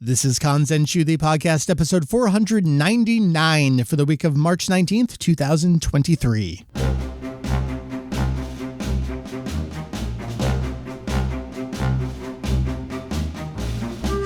This is Kanzenshuu, the podcast, episode 499 for the week of March 19th, 2023.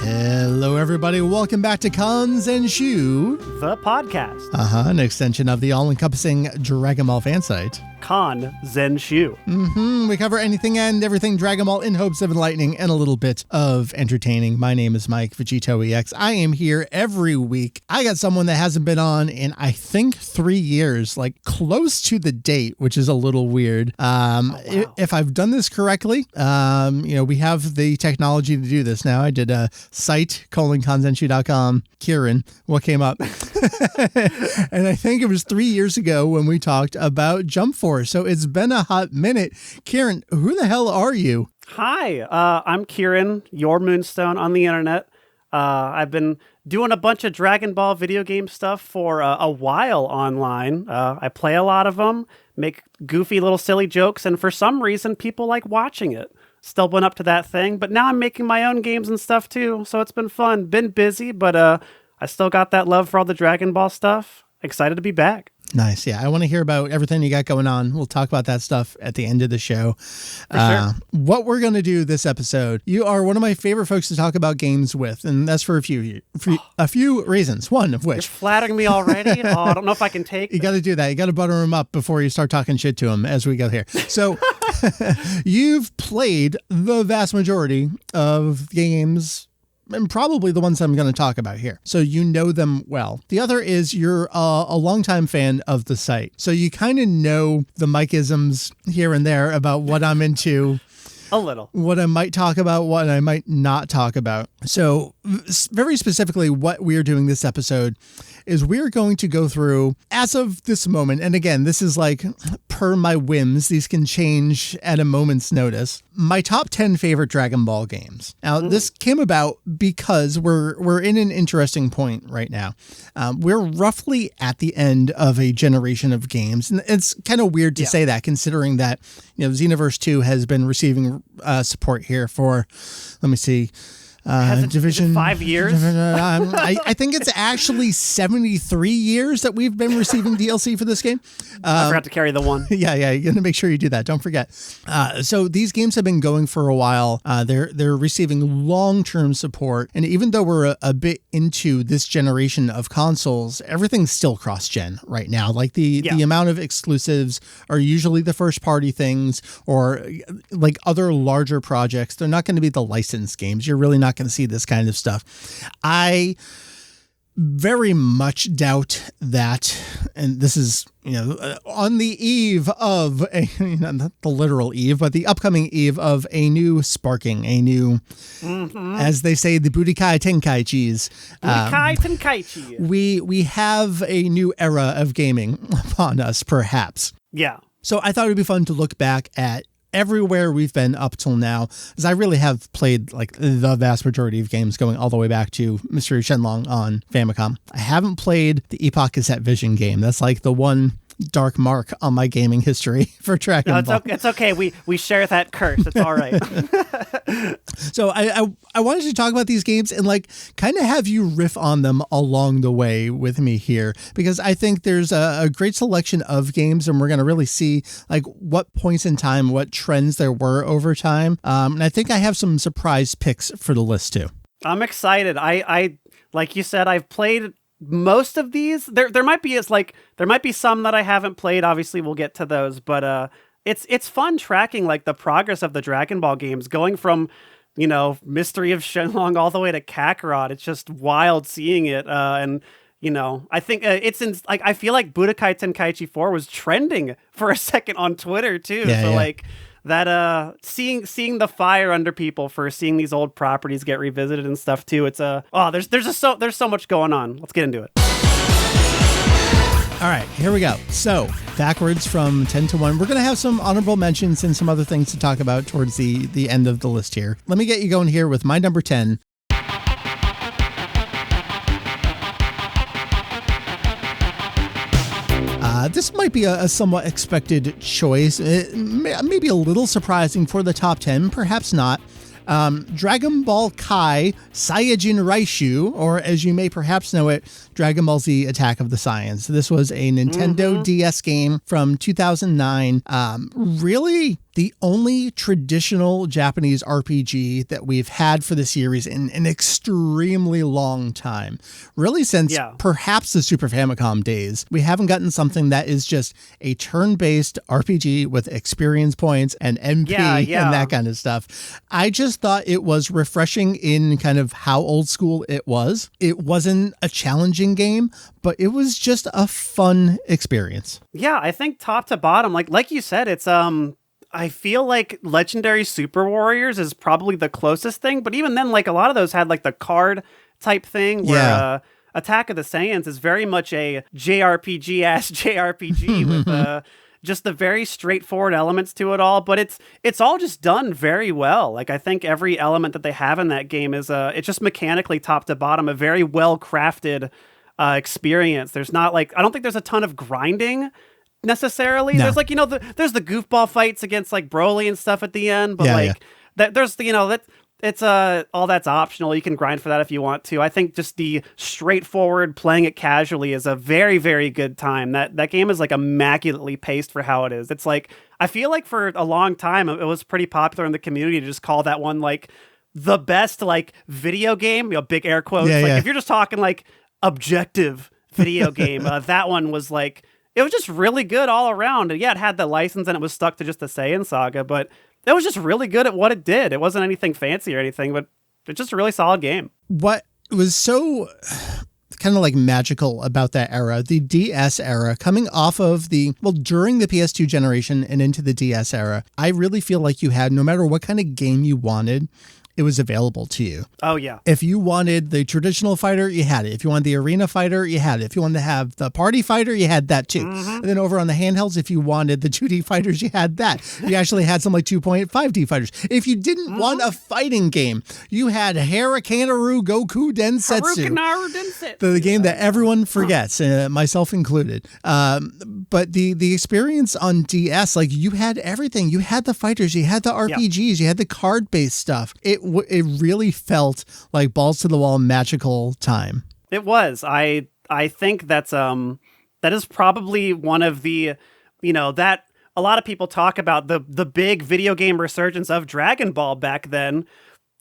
Hello, everybody. Welcome back to Kanzenshuu, the podcast. An extension of the all-encompassing Dragon Ball fan site. Kanzenshuu. We cover anything and everything Dragon Ball in hopes of enlightening and a little bit of entertaining. My name is Mike Vegito EX. I am here every week. I got someone that hasn't been on in, I think, 3 years, like close to the date, which is a little weird. Wow. If I've done this correctly, we have the technology to do this now. I did a site:/kanzenshuu.com. Kirran, what came up? And I think it was 3 years ago when we talked about Jump Force. So it's been a hot minute. Kirran, who the hell are you? Hi, I'm Kirran, your Moonstone on the internet. I've been doing a bunch of Dragon Ball video game stuff for a while online. I play a lot of them, make goofy little silly jokes, and for some reason, people like watching it. Still been up to that thing, but now I'm making my own games and stuff too, so it's been fun. Been busy, but I still got that love for all the Dragon Ball stuff. Excited to be back. Nice. Yeah, I want to hear about everything you got going on. We'll talk about that stuff at the end of the show. For sure. What we're going to do this episode, you are one of my favorite folks to talk about games with, and that's for a few reasons, one of which. You're flattering me already? I don't know if I can take You got to do that. You got to butter him up before you start talking shit to him as we go here. So you've played the vast majority of games, and probably the ones I'm going to talk about here. So you know them well. The other is you're a longtime fan of the site. So you kind of know the Mike-isms here and there about what I'm into. A little. What I might talk about, what I might not talk about. So very specifically, what we're doing this episode is we're going to go through, as of this moment, and again, this is like per my whims, these can change at a moment's notice, my top 10 favorite Dragon Ball games. Now, this came about because we're in an interesting point right now. We're roughly at the end of a generation of games, and it's kind of weird to say that, considering that Xenoverse 2 has been receiving support here for, let me see, Division 5 years. I think it's actually 73 years that we've been receiving DLC for this game. I forgot to carry the one. Yeah, you're gonna make sure you do that. Don't forget. So these games have been going for a while. They're receiving long-term support, and even though we're a bit into this generation of consoles, everything's still cross-gen right now. Like the amount of exclusives are usually the first-party things, or like other larger projects. They're not going to be the licensed games. You're really not going to see this kind of stuff. I very much doubt that, and this is, on the eve of not the literal eve, but the upcoming eve of a new sparking, a new, as they say, the Budokai Tenkaichis. Budokai Tenkaichi. We have a new era of gaming upon us, perhaps. Yeah. So I thought it would be fun to look back at everywhere we've been up till now, because I really have played like the vast majority of games going all the way back to Mystery Shenlong on Famicom. I haven't played the Epoch Cassette Vision game. That's like the one dark mark on my gaming history for Dragon Ball. It's okay. We share that curse. It's all right. So I wanted to talk about these games and like kind of have you riff on them along the way with me here, because I think there's a great selection of games, and we're going to really see like what points in time, what trends there were over time. And I think I have some surprise picks for the list too. I'm excited. I like you said, I've played most of these. There might be some that I haven't played. Obviously, we'll get to those, but it's fun tracking like the progress of the Dragon Ball games, going from Mystery of Shenlong all the way to Kakarot. It's just wild seeing it, and I think I feel like Budokai Tenkaichi 4 was trending for a second on Twitter too. Like that seeing the fire under people for seeing these old properties get revisited and stuff too. It's there's so much going on. Let's get into it. All right, here we go. So backwards from 10 to 1, we're going to have some honorable mentions and some other things to talk about towards the end of the list here. Let me get you going here with my number 10. This might be a somewhat expected choice, maybe a little surprising for the top 10, perhaps not. Dragon Ball Kai Saiyajin Raishu, or as you may perhaps know it, Dragon Ball Z Attack of the Saiyans. This was a Nintendo DS game from 2009. Really the only traditional Japanese RPG that we've had for the series in an extremely long time. Really since perhaps the Super Famicom days. We haven't gotten something that is just a turn-based RPG with experience points and MP and that kind of stuff. I just thought it was refreshing in kind of how old school it was. It wasn't a challenging game, but it was just a fun experience. Yeah, I think top to bottom, like you said, it's I feel like Legendary Super Warriors is probably the closest thing, but even then, like a lot of those had like the card type thing where Attack of the Saiyans is very much a JRPG-ass JRPG with just the very straightforward elements to it all, but it's all just done very well. Like I think every element that they have in that game is it's just mechanically top to bottom a very well crafted experience. There's not like I don't think there's a ton of grinding necessarily. No. There's like there's the goofball fights against like Broly and stuff at the end, but there's that it's all that's optional. You can grind for that if you want to. I think just the straightforward playing it casually is a very, very good time. That game is like immaculately paced for how it is. It's like I feel like for a long time it was pretty popular in the community to just call that one like the best like video game, big air quotes. If you're just talking like objective video game, that one was like it was just really good all around. And yeah, it had the license and it was stuck to just the Saiyan saga, but it was just really good at what it did. It wasn't anything fancy or anything, but it's just a really solid game. What was so kind of like magical about that era, the DS era, coming off of during the PS2 generation and into the DS era, I really feel like you had, no matter what kind of game you wanted, it was available to you. Oh, yeah. If you wanted the traditional fighter, you had it. If you wanted the arena fighter, you had it. If you wanted to have the party fighter, you had that too. Mm-hmm. And then over on the handhelds, if you wanted the 2D fighters, you had that. You actually had some like 2.5D fighters. If you didn't want a fighting game, you had Harakanaru Goku Densetsu. Harakanaru Densetsu. The game that everyone forgets, myself included. But the experience on DS, like you had everything. You had the fighters, you had the RPGs, you had the card-based stuff. It really felt like balls to the wall magical time. It was. I think that is probably one of the, that a lot of people talk about the big video game resurgence of Dragon Ball back then.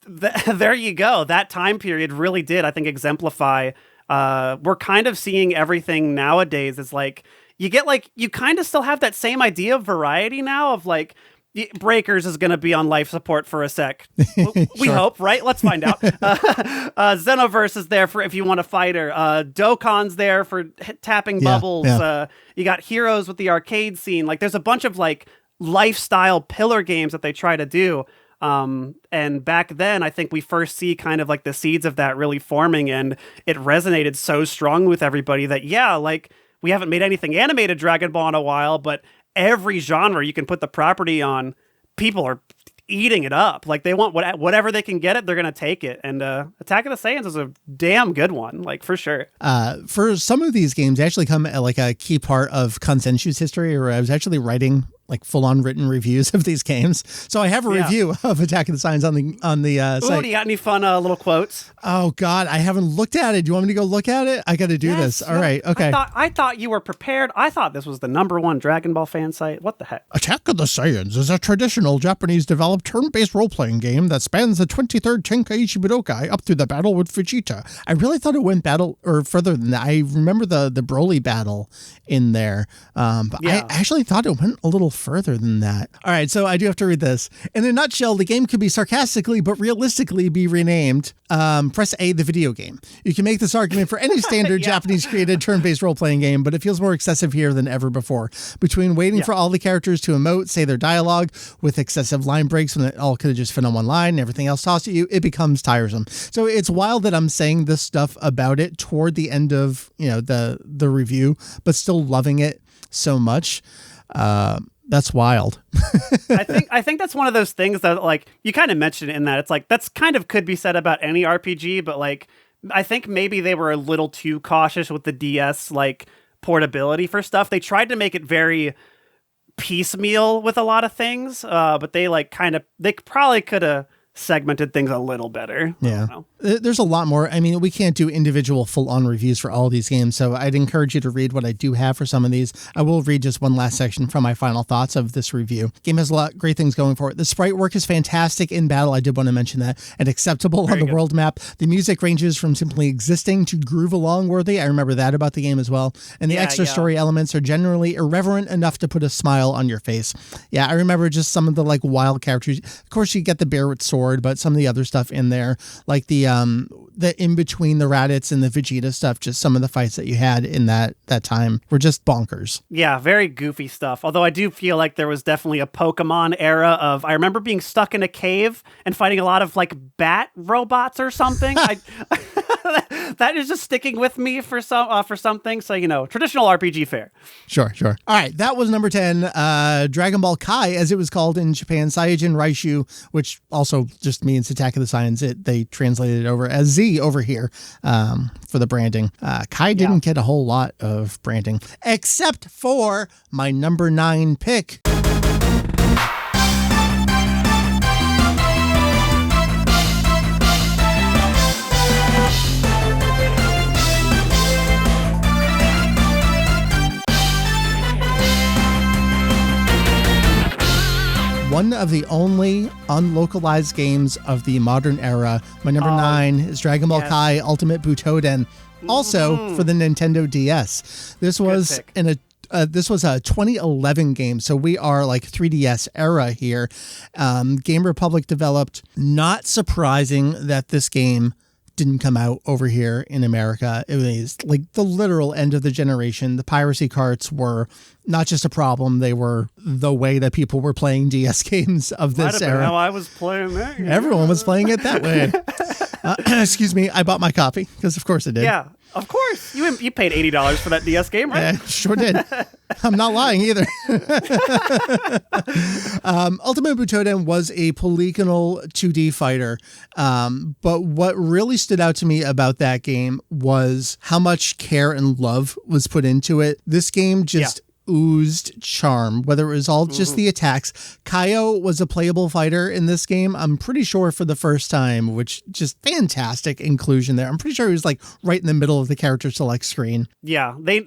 There you go. That time period really did, I think, exemplify. We're kind of seeing everything nowadays is like, you kind of still have that same idea of variety now of like, Breakers is going to be on life support for a sec. We hope, right? Let's find out. Xenoverse is there for if you want a fighter. Dokkan's there for tapping bubbles. You got Heroes with the arcade scene. Like, there's a bunch of like lifestyle pillar games that they try to do. And back then, I think we first see kind of like the seeds of that really forming, and it resonated so strong with everybody that like we haven't made anything animated Dragon Ball in a while, but every genre you can put the property on, people are eating it up. Like they want whatever they can get it, they're going to take it. And Attack of the Saiyans is a damn good one, like for sure. For some of these games, they actually come at like a key part of Kanzenshu's history, where I was actually writing like full-on written reviews of these games. So I have a review of Attack of the Saiyans on the site. Do you got any fun little quotes? Oh God, I haven't looked at it. Do you want me to go look at it? I got to do this. All right, okay. I thought you were prepared. I thought this was the #1 Dragon Ball fan site. What the heck? Attack of the Saiyans is a traditional Japanese-developed turn-based role-playing game that spans the 23rd Tenkaichi Budokai up through the battle with Vegeta. I really thought it went further than that. I remember the Broly battle in there, but I actually thought it went a little further than that. All right, so I do have to read this. In a nutshell, the game could be sarcastically but realistically be renamed Press A, the video game. You can make this argument for any standard Japanese created turn-based role-playing game, but it feels more excessive here than ever before. Between waiting for all the characters to emote, say their dialogue, with excessive line breaks when it all could have just fit on one line and everything else tossed at you, it becomes tiresome. So it's wild that I'm saying this stuff about it toward the end of the review, but still loving it so much. That's wild. I think that's one of those things that like you kind of mentioned in that it's like that's kind of could be said about any RPG, but like I think maybe they were a little too cautious with the DS like portability for stuff. They tried to make it very piecemeal with a lot of things, but they probably could have segmented things a little better. Yeah. There's a lot more. I mean, we can't do individual full-on reviews for all these games, so I'd encourage you to read what I do have for some of these. I will read just one last section from my final thoughts of this review. Game has a lot of great things going for it. The sprite work is fantastic in battle. I did want to mention that. And acceptable on the world map. The music ranges from simply existing to groove along worthy. I remember that about the game as well. And the extra story elements are generally irreverent enough to put a smile on your face. Yeah, I remember just some of the like wild characters. Of course, you get the bear with sword, but some of the other stuff in there, like the in between the Raditz and the Vegeta stuff, just some of the fights that you had in that time were just bonkers. Yeah, very goofy stuff. Although I do feel like there was definitely a Pokemon era of, I remember being stuck in a cave and fighting a lot of like bat robots or something. That is just sticking with me for something. So, traditional RPG fare. Sure. All right, that was number 10, Dragon Ball Kai, as it was called in Japan, Saiyajin Raishu, which also just means Attack of the Saiyans. They translated it over as Z over here for the branding. Kai didn't get a whole lot of branding, except for my number 9 pick. One of the only unlocalized games of the modern era. My number 9 is Dragon Ball Kai Ultimate Butoden, also for the Nintendo DS. This was this was a 2011 game, so we are like 3DS era here. Game Republic developed. Not surprising that this game didn't come out over here in America. It was like the literal end of the generation. The piracy carts were not just a problem, they were the way that people were playing DS games of this era. How I was playing that. Everyone was playing it that way. Excuse me, I bought my copy because of course I did. Yeah, of course. You paid $80 for that DS game, right? Yeah, sure did. I'm not lying either. Ultimate Butoden was a polygonal 2D fighter. But what really stood out to me about that game was how much care and love was put into it. This game just oozed charm, whether it was all just the attacks. Kaio was a playable fighter in this game, I'm pretty sure, for the first time, which just fantastic inclusion there. I'm pretty sure he was like right in the middle of the character select screen. Yeah, they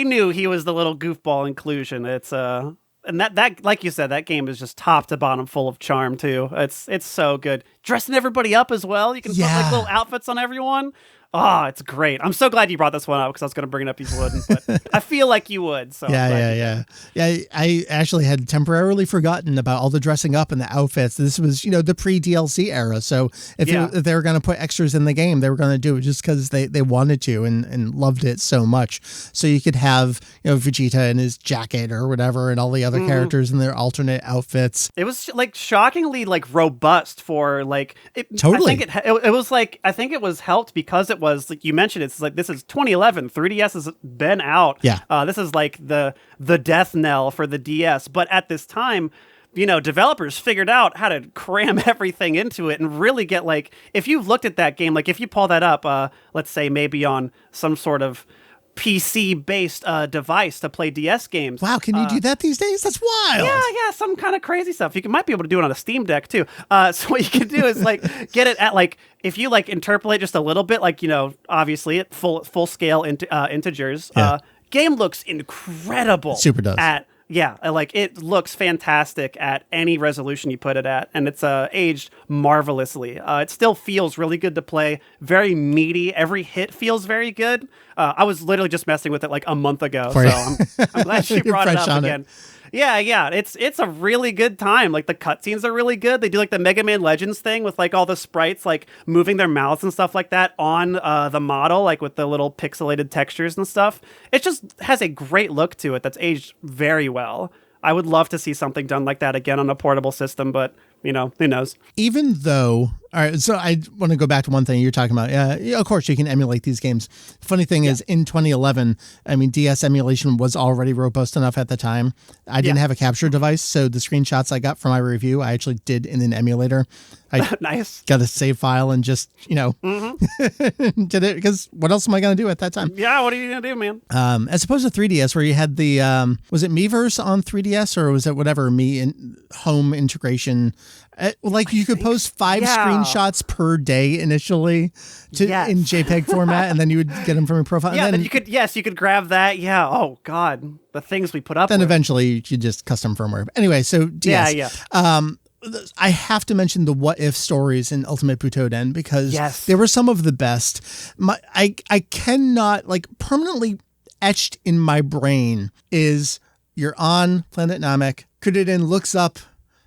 knew he was the little goofball inclusion. It's and that like you said, that game is just top to bottom full of charm too. It's so good. Dressing everybody up as well. You can put like little outfits on everyone. Oh, it's great. I'm so glad you brought this one up because I was going to bring it up, you wouldn't, but I feel like you would. So Yeah, I actually had temporarily forgotten about all the dressing up and the outfits. This was, the pre-DLC era. So if they were going to put extras in the game, they were going to do it just because they wanted to and loved it so much. So you could have, Vegeta in his jacket or whatever and all the other characters in their alternate outfits. It was like shockingly like robust for like it. Totally. I think it was helped because it was like you mentioned, it's like this is 2011. 3DS has been out. Yeah. This is like the death knell for the DS. But at this time, developers figured out how to cram everything into it and really get like, if you've looked at that game, like if you pull that up, let's say maybe on some sort of PC-based device to play DS games. Wow, can you do that these days? That's wild. Yeah, some kind of crazy stuff. You might be able to do it on a Steam Deck too. So what you can do is like get it at like, if you like interpolate just a little bit, like obviously at full scale integers. Game looks incredible. Super does. Like it looks fantastic at any resolution you put it at, and it's aged marvelously. It still feels really good to play, very meaty. Every hit feels very good. I was literally just messing with it like a month ago, so I'm glad you brought it up again. Yeah, it's a really good time. Like the cutscenes are really good. They do like the Mega Man Legends thing with like all the sprites like moving their mouths and stuff like that on the model, like with the little pixelated textures and stuff. It just has a great look to it that's aged very well. I would love to see something done like that again on a portable system, but who knows? Even though, all right, so I want to go back to one thing you're talking about. Yeah, of course you can emulate these games. Funny thing is, in 2011, I mean, DS emulation was already robust enough at the time. I didn't have a capture device, so the screenshots I got for my review, I actually did in an emulator. I nice. Got a save file and just, did it, because what else am I going to do at that time? Yeah, what are you going to do, man? As opposed to 3DS, where you had the, was it Miiverse on 3DS, or was it whatever, home integration Like you could post 5 screenshots per day initially in JPEG format, and then you would get them from your profile. Yeah, and then you could grab that. Yeah. Oh God, the things we put up. Then with. eventually you just custom firmware. Anyway, so DS. Yeah. I have to mention the what if stories in Ultimate Butoden because they were some of the best. I cannot, like, permanently etched in my brain is you're on planet Namek. Kudiden looks up.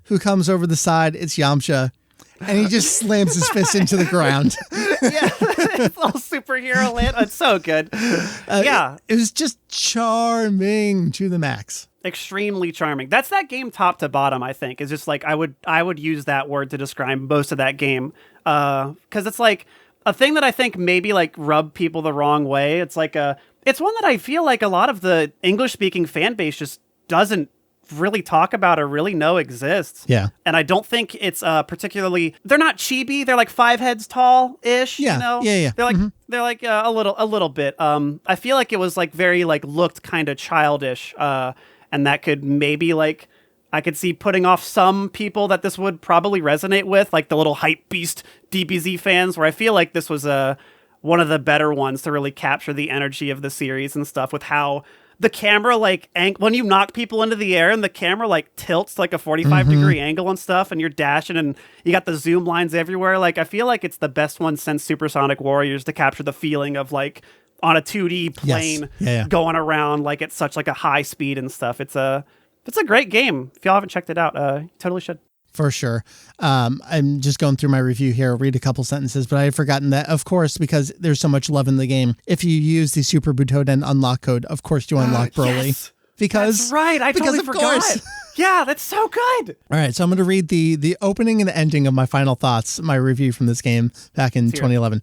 Who comes over the side? It's Yamcha. And he just slams his fist into the ground. It's all superhero land. It's so good. It was just charming to the max. Extremely charming. That's that game top to bottom, I think. It's just like I would use that word to describe most of that game. Because it's like a thing that I think maybe like rub people the wrong way. It's like it's one that I feel like a lot of the English speaking fan base just doesn't really talk about or really know exists. Yeah. And I don't think it's particularly, they're not chibi, they're like 5 heads tall-ish, you know? Yeah. They're like a little bit. I feel like it was like very like looked kind of childish, and that could maybe like I could see putting off some people that this would probably resonate with, like the little hype beast DBZ fans, where I feel like this was one of the better ones to really capture the energy of the series and stuff with how the camera, like, when you knock people into the air and the camera, like, tilts like a 45-degree angle and stuff, and you're dashing and you got the zoom lines everywhere. Like, I feel like it's the best one since Supersonic Warriors to capture the feeling of, like, on a 2D plane going around, like, at such, like, a high speed and stuff. It's a great game. If y'all haven't checked it out, you totally should. For sure. I'm just going through my review here. I'll read a couple sentences, but I had forgotten that, of course, because there's so much love in the game. If you use the Super Butoden unlock code, of course you unlock Broly. Yes. Because that's right. I totally forgot. Yeah, that's so good. All right, so I'm going to read the opening and ending of my final thoughts, my review from this game back in 2011.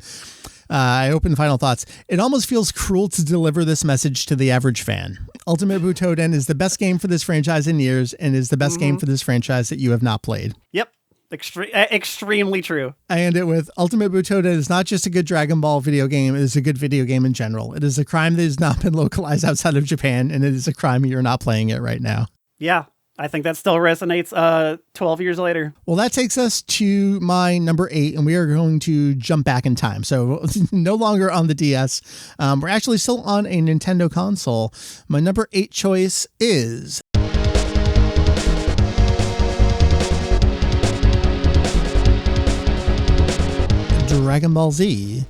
I opened Final Thoughts. It almost feels cruel to deliver this message to the average fan. Ultimate Butoden is the best game for this franchise in years and is the best game for this franchise that you have not played. Yep. Extremely true. I end it with Ultimate Butoden is not just a good Dragon Ball video game, it is a good video game in general. It is a crime that has not been localized outside of Japan, and it is a crime you're not playing it right now. Yeah. I think that still resonates 12 years later. Well, that takes us to my number 8, and we are going to jump back in time. So no longer on the DS. We're actually still on a Nintendo console. My number 8 choice is Dragon Ball Z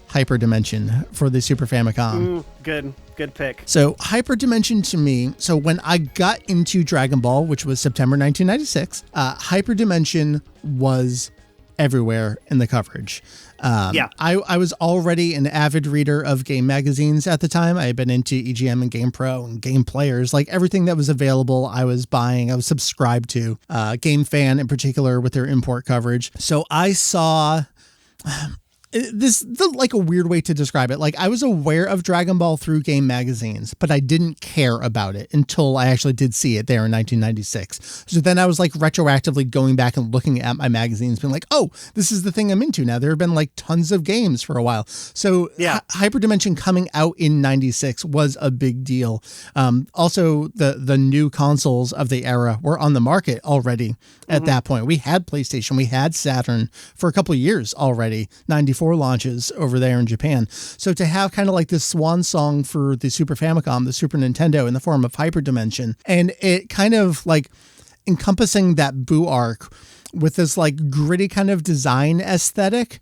Hyper Dimension for the Super Famicom. Good pick. So Hyper Dimension to me, so when I got into Dragon Ball, which was September 1996, Hyper Dimension was everywhere in the coverage. I was already an avid reader of game magazines at the time. I had been into EGM and Game Pro and Game Players, like everything that was available I was buying, I was subscribed to. Game Fan in particular with their import coverage. So I saw... like a weird way to describe it. Like I was aware of Dragon Ball through game magazines, but I didn't care about it until I actually did see it there in 1996. So then I was like retroactively going back and looking at my magazines being like, oh, this is the thing I'm into now. There have been like tons of games for a while. So Hyper Dimension coming out in 96 was a big deal. Also the new consoles of the era were on the market already at that point. We had PlayStation, we had Saturn for a couple of years already, 94 launches over there in Japan. So to have kind of like this swan song for the Super Famicom, the Super Nintendo in the form of Hyper Dimension, and it kind of like encompassing that Boo arc with this like gritty kind of design aesthetic,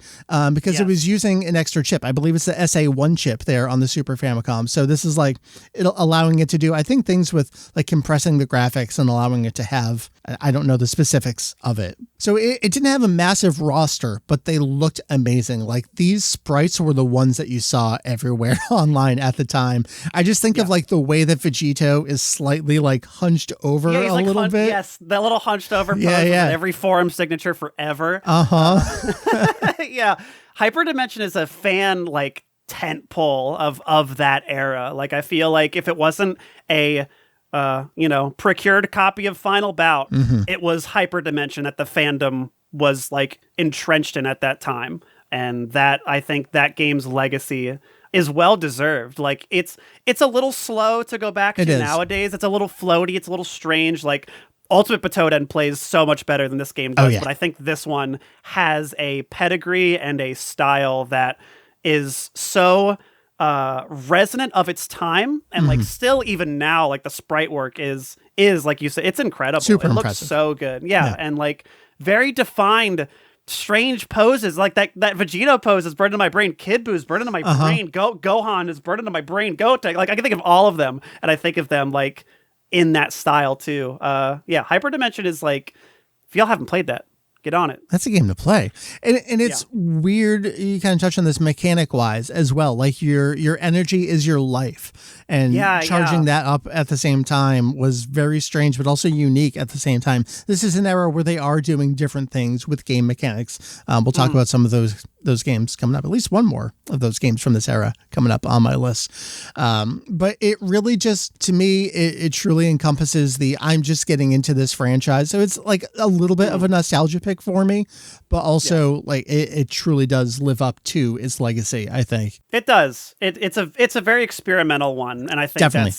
because it was using an extra chip. I believe it's the SA1 chip there on the Super Famicom. So this is like allowing it to do, I think, things with like compressing the graphics and allowing it to have, I don't know the specifics of it. So it didn't have a massive roster, but they looked amazing. Like these sprites were the ones that you saw everywhere online at the time. I just think of like the way that Vegito is slightly like hunched over a like little bit. Yes, that little hunched over pose with every forum signature forever. Yeah. Hyper Dimension is a fan like tent pole of that era. Like I feel like if it wasn't a procured copy of Final Bout, it was Hyper Dimension that the fandom was like entrenched in at that time. And that I think that game's legacy is well deserved. Like it's a little slow to go back to nowadays. It's a little floaty. It's a little strange. Like Ultimate Butoden plays so much better than this game does, yeah. but I think this one has a pedigree and a style that is so resonant of its time, and like still even now, like the sprite work is like you said, it's incredible. Super it impressive. Looks so good. Yeah, and like very defined strange poses, like that Vegito pose is burned into my brain, Kid Buu is burned into my brain, Gohan is burned into my brain, Gotek, like I can think of all of them, and I think of them like in that style too. Hyperdimension is like, if y'all haven't played that, get on it. That's a game to play. And it's weird. You kind of touched on this mechanic wise as well. Like your energy is your life, and charging that up at the same time was very strange, but also unique at the same time. This is an era where they are doing different things with game mechanics. We'll talk about some of those games coming up, at least one more of those games from this era coming up on my list. But it really just, to me, it truly encompasses I'm just getting into this franchise. So it's like a little bit of a nostalgia pick for me, but also like it truly does live up to its legacy, I think. It does. It's a very experimental one, and I think Definitely.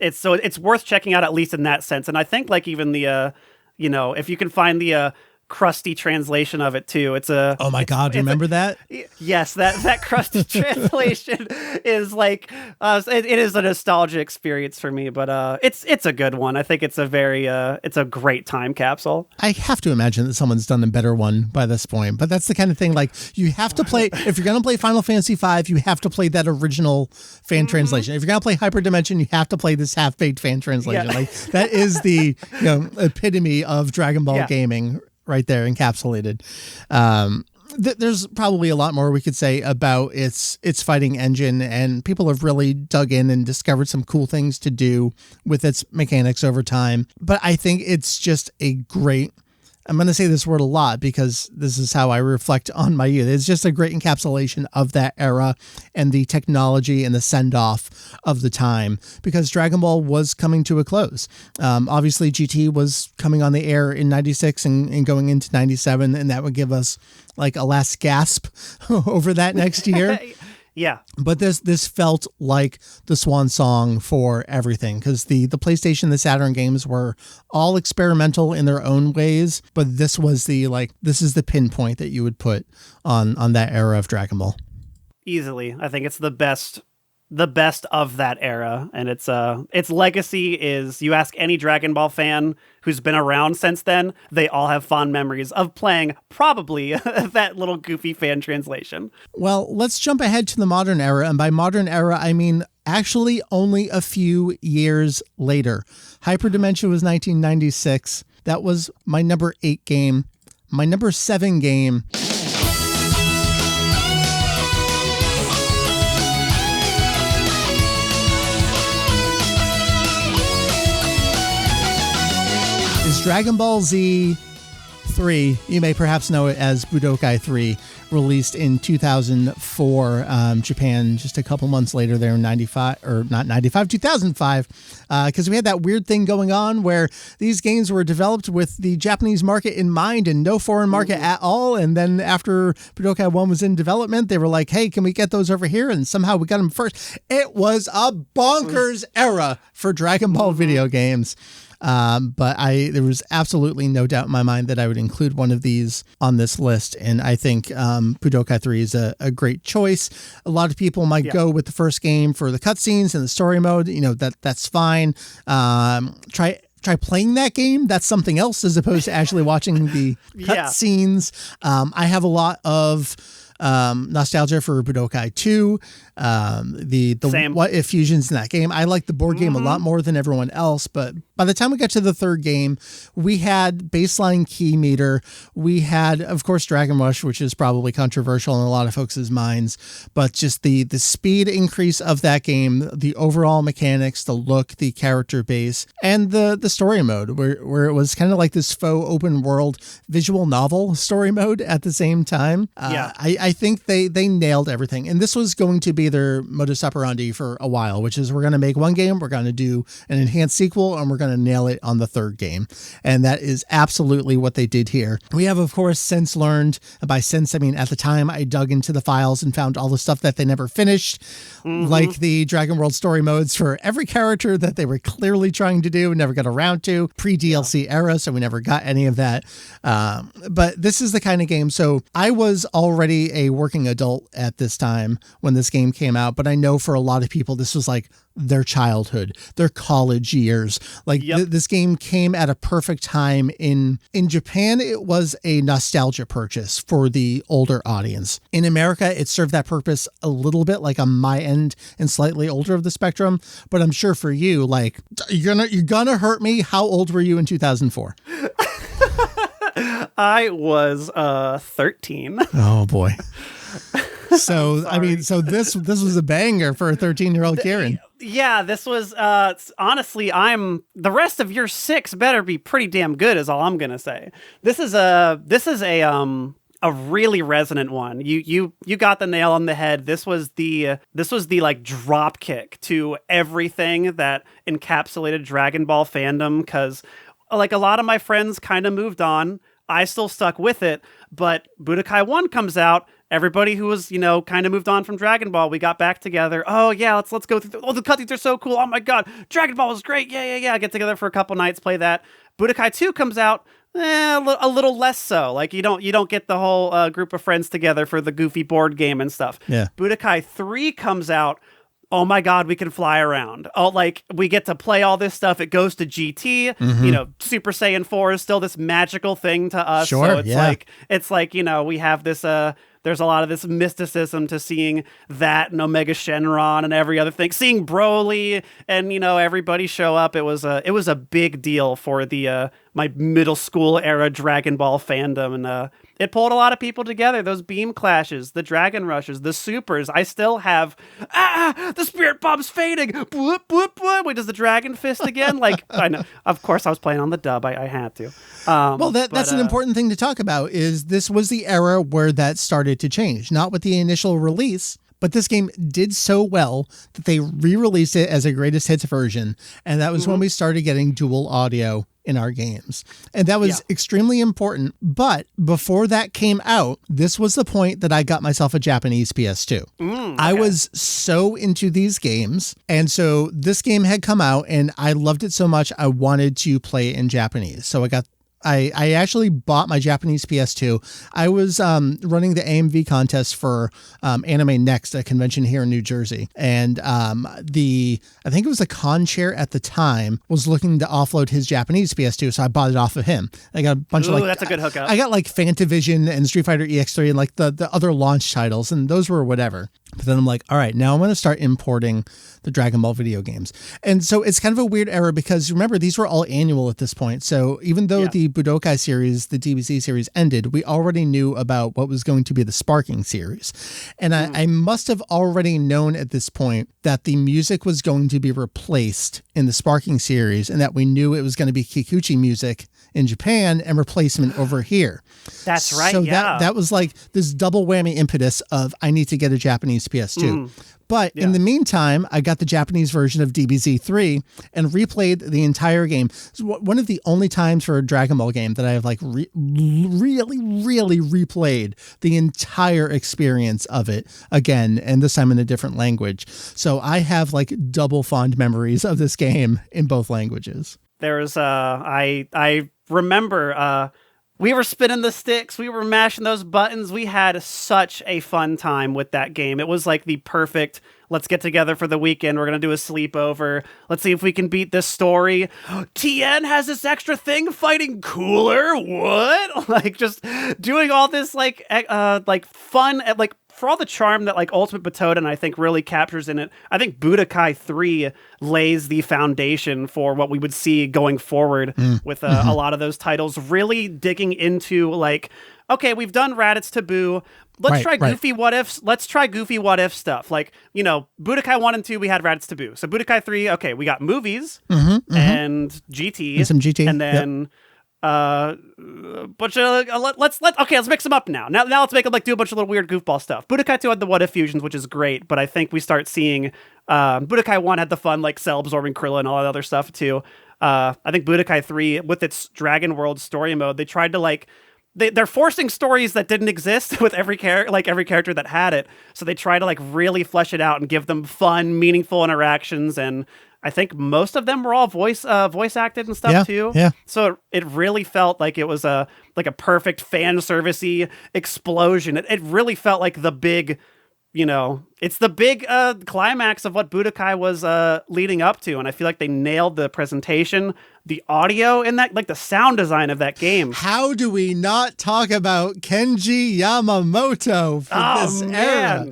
it's worth checking out, at least in that sense. And I think like even the if you can find the crusty translation of it too. Oh my God, remember that? Yes, that crusty translation is like it is a nostalgia experience for me, but it's a good one. I think it's a great time capsule. I have to imagine that someone's done a better one by this point, but that's the kind of thing, like, you have to play, if you're going to play Final Fantasy V, you have to play that original fan translation. If you're going to play Hyperdimension, you have to play this half-baked fan translation. Like, that is the epitome of Dragon Ball gaming right there, encapsulated. There's probably a lot more we could say about its fighting engine, and people have really dug in and discovered some cool things to do with its mechanics over time. But I think it's just a great, I'm going to say this word a lot because this is how I reflect on my youth. It's just a great encapsulation of that era and the technology and the send-off of the time, because Dragon Ball was coming to a close. Obviously, GT was coming on the air in 96 and going into 97, and that would give us like a last gasp over that next year. Yeah. But this felt like the swan song for everything, because the PlayStation, the Saturn games were all experimental in their own ways, but this was this is the pinpoint that you would put on that era of Dragon Ball. Easily. I think it's the best of that era, and its legacy is, you ask any Dragon Ball fan who's been around since then, they all have fond memories of playing probably that little goofy fan translation. Well, let's jump ahead to the modern era, and by modern era I mean actually only a few years later. Hyperdimension was 1996. That was my number 8 game. My number 7 game is Dragon Ball Z 3. You may perhaps know it as Budokai 3, released in 2004, Japan, just a couple months later there in 2005, because we had that weird thing going on where these games were developed with the Japanese market in mind and no foreign market at all. And then after Budokai 1 was in development, they were like, hey, can we get those over here? And somehow we got them first. It was a bonkers era for Dragon Ball video games. But there was absolutely no doubt in my mind that I would include one of these on this list. And I think Budokai 3 is a great choice. A lot of people might go with the first game for the cutscenes and the story mode. That's fine. Try playing that game. That's something else as opposed to actually watching the cutscenes. I have a lot of nostalgia for Budokai 2. The Same. What If fusions in that game. I like the board game a lot more than everyone else, but by the time we got to the third game, we had baseline key meter. We had, of course, Dragon Rush, which is probably controversial in a lot of folks' minds, but just the speed increase of that game, the overall mechanics, the look, the character base, and the story mode, where it was kind of like this faux open world visual novel story mode at the same time. I think they nailed everything. And this was going to be their modus operandi for a while, which is we're going to make one game, we're going to do an enhanced sequel, and we're going to nail it on the third game. And that is absolutely what they did here. We have, of course, since learned, by since, I mean, at the time I dug into the files and found all the stuff that they never finished, like the Dragon World story modes for every character that they were clearly trying to do and never got around to, pre-DLC era, so we never got any of that. But this is the kind of game. So I was already a working adult at this time when this game came out, but I know for a lot of people, this was like their childhood, their college years. Like this game came at a perfect time. In Japan, it was a nostalgia purchase for the older audience. In America, it served that purpose a little bit, like on my end and slightly older of the spectrum. But I'm sure for you, like, you're gonna hurt me. How old were you in 2004? I was 13. Oh boy. So I mean, so this was a banger for a 13-year-old Kirran. Yeah, this was honestly, the rest of year 6 better be pretty damn good is all I'm gonna say. This is a really resonant one. You got the nail on the head. This was the like drop kick to everything that encapsulated Dragon Ball fandom, because like a lot of my friends kind of moved on. I still stuck with it, but Budokai 1 comes out. Everybody who was, kind of moved on from Dragon Ball, we got back together. Oh yeah, let's go through. The cutscenes are so cool. Oh my god, Dragon Ball was great. Yeah. Get together for a couple nights, play that. Budokai 2 comes out. A little less so. Like you don't get the whole group of friends together for the goofy board game and stuff. Yeah. Budokai 3 comes out. Oh my god, we can fly around. Oh, like we get to play all this stuff. It goes to GT. Super Saiyan 4 is still this magical thing to us. Sure, so it's like we have this there's a lot of this mysticism to seeing that and Omega Shenron and every other thing. Seeing Broly and everybody show up. It was a big deal for the my middle school era Dragon Ball fandom, and it pulled a lot of people together. Those beam clashes, the dragon rushes, the supers. I still have the spirit bomb's fading. Boop, boop, boop. Wait, does the dragon fist again? Like I know. Of course, I was playing on the dub. I had to. Well, that's an important thing to talk about. Is this was the era where that started to change, not with the initial release. But this game did so well that they re-released it as a greatest hits version. And that was when we started getting dual audio in our games. And that was extremely important. But before that came out, this was the point that I got myself a Japanese PS2. Okay. I was so into these games. And so this game had come out and I loved it so much, I wanted to play it in Japanese. So I actually bought my Japanese PS2. I was running the AMV contest for Anime Next, a convention here in New Jersey. And I think it was the con chair at the time was looking to offload his Japanese PS2. So I bought it off of him. I got a bunch of that's a good hookup. I got like Fantavision and Street Fighter EX3 and like the other launch titles, and those were whatever. But then I'm like, all right, now I'm going to start importing the Dragon Ball video games. And so it's kind of a weird era because remember, these were all annual at this point. So even though the Budokai series, the DBZ series ended, we already knew about what was going to be the Sparking series. And I must have already known at this point that the music was going to be replaced in the Sparking series and that we knew it was going to be Kikuchi music in Japan and replacement over here. That's right. So that was like this double whammy impetus of I need to get a Japanese PS2. But in the meantime, I got the Japanese version of DBZ3 and replayed the entire game. It's one of the only times for a Dragon Ball game that I have like really replayed the entire experience of it again, and this time in a different language. So I have like double fond memories of this game in both languages. There's I remember we were spinning the sticks. We were mashing those buttons. We had such a fun time with that game. It was like the perfect, let's get together for the weekend. We're going to do a sleepover. Let's see if we can beat this story. Tien has this extra thing fighting cooler. What? Like just doing all this like fun, like for all the charm that like Ultimate Butoden I think really captures in it. I think Budokai 3 lays the foundation for what we would see going forward with a lot of those titles, really digging into like, okay, we've done Raditz Taboo. Let's try Goofy What Ifs. Let's try Goofy What If stuff. Like, Budokai 1 and 2, we had Raditz Taboo. So Budokai 3, okay, we got movies and GT. And some GT. And then Bunch of let's mix them up now. Now let's make them like do a bunch of little weird goofball stuff. Budokai 2 had the what if fusions, which is great, but I think we start seeing Budokai 1 had the fun like cell absorbing Krillin and all that other stuff too. I think Budokai 3 with its Dragon World story mode, they tried to like they're forcing stories that didn't exist with every character that had it. So they try to like really flesh it out and give them fun, meaningful interactions. And I think most of them were all voice acted and stuff too. Yeah. So it really felt like it was a perfect fan servicey explosion. It really felt like the big, it's the big climax of what Budokai was leading up to. And I feel like they nailed the presentation, the audio in that, like the sound design of that game. How do we not talk about Kenji Yamamoto for this era?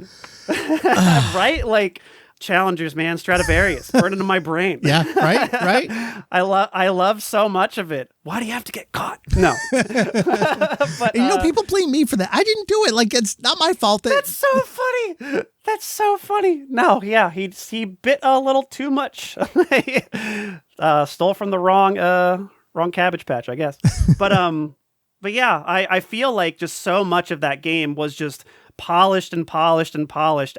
Right? Like Challengers, man, Stradivarius, burn into my brain. Yeah, right. I love so much of it. Why do you have to get caught? No. But, people blame me for that. I didn't do it. Like, it's not my fault. That's so funny. That's so funny. No, yeah, he bit a little too much. Stole from the wrong Cabbage Patch, I guess. But yeah, I feel like just so much of that game was just polished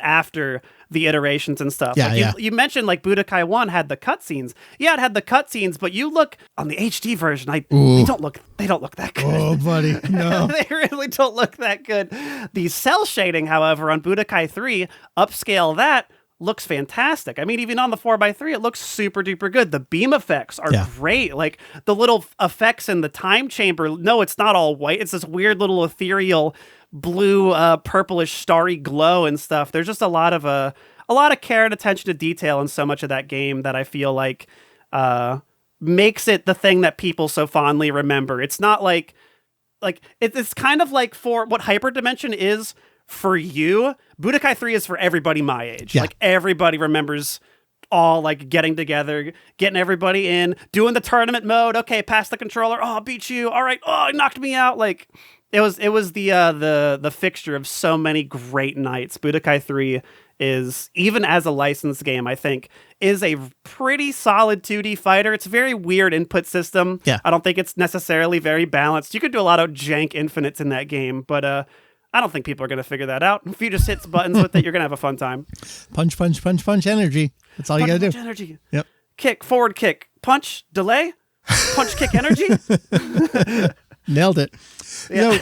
after the iterations and stuff. You mentioned like Budokai 1 had the cutscenes. Yeah, it had the cutscenes, but you look on the HD version, they don't look that good. Oh, buddy, no. They really don't look that good. The cell shading, however, on Budokai 3, upscale that, looks fantastic. I mean, even on the 4x3, it looks super duper good. The beam effects are great. Like the little effects in the time chamber. No, it's not all white. It's this weird little ethereal blue, purplish, starry glow and stuff. There's just a lot of care and attention to detail in so much of that game that I feel like makes it the thing that people so fondly remember. It's not like it's kind of like for what Hyperdimension is for you, Budokai 3 is for everybody my age. Like everybody remembers all like getting together, getting everybody in, doing the tournament mode. Okay, pass the controller. Oh, I beat you. All right. Oh, it knocked me out. Like it was the fixture of so many great nights. Budokai 3 is, even as a licensed game, I think is a pretty solid 2D fighter. It's a very weird input system. Yeah. I don't think it's necessarily very balanced. You could do a lot of jank infinites in that game, but I don't think people are going to figure that out. If you just hit buttons with it, you're going to have a fun time. Punch energy. That's all you got to do. Punch energy. Yep. Kick, forward kick, punch, delay, punch, kick, energy. Nailed it. Yeah.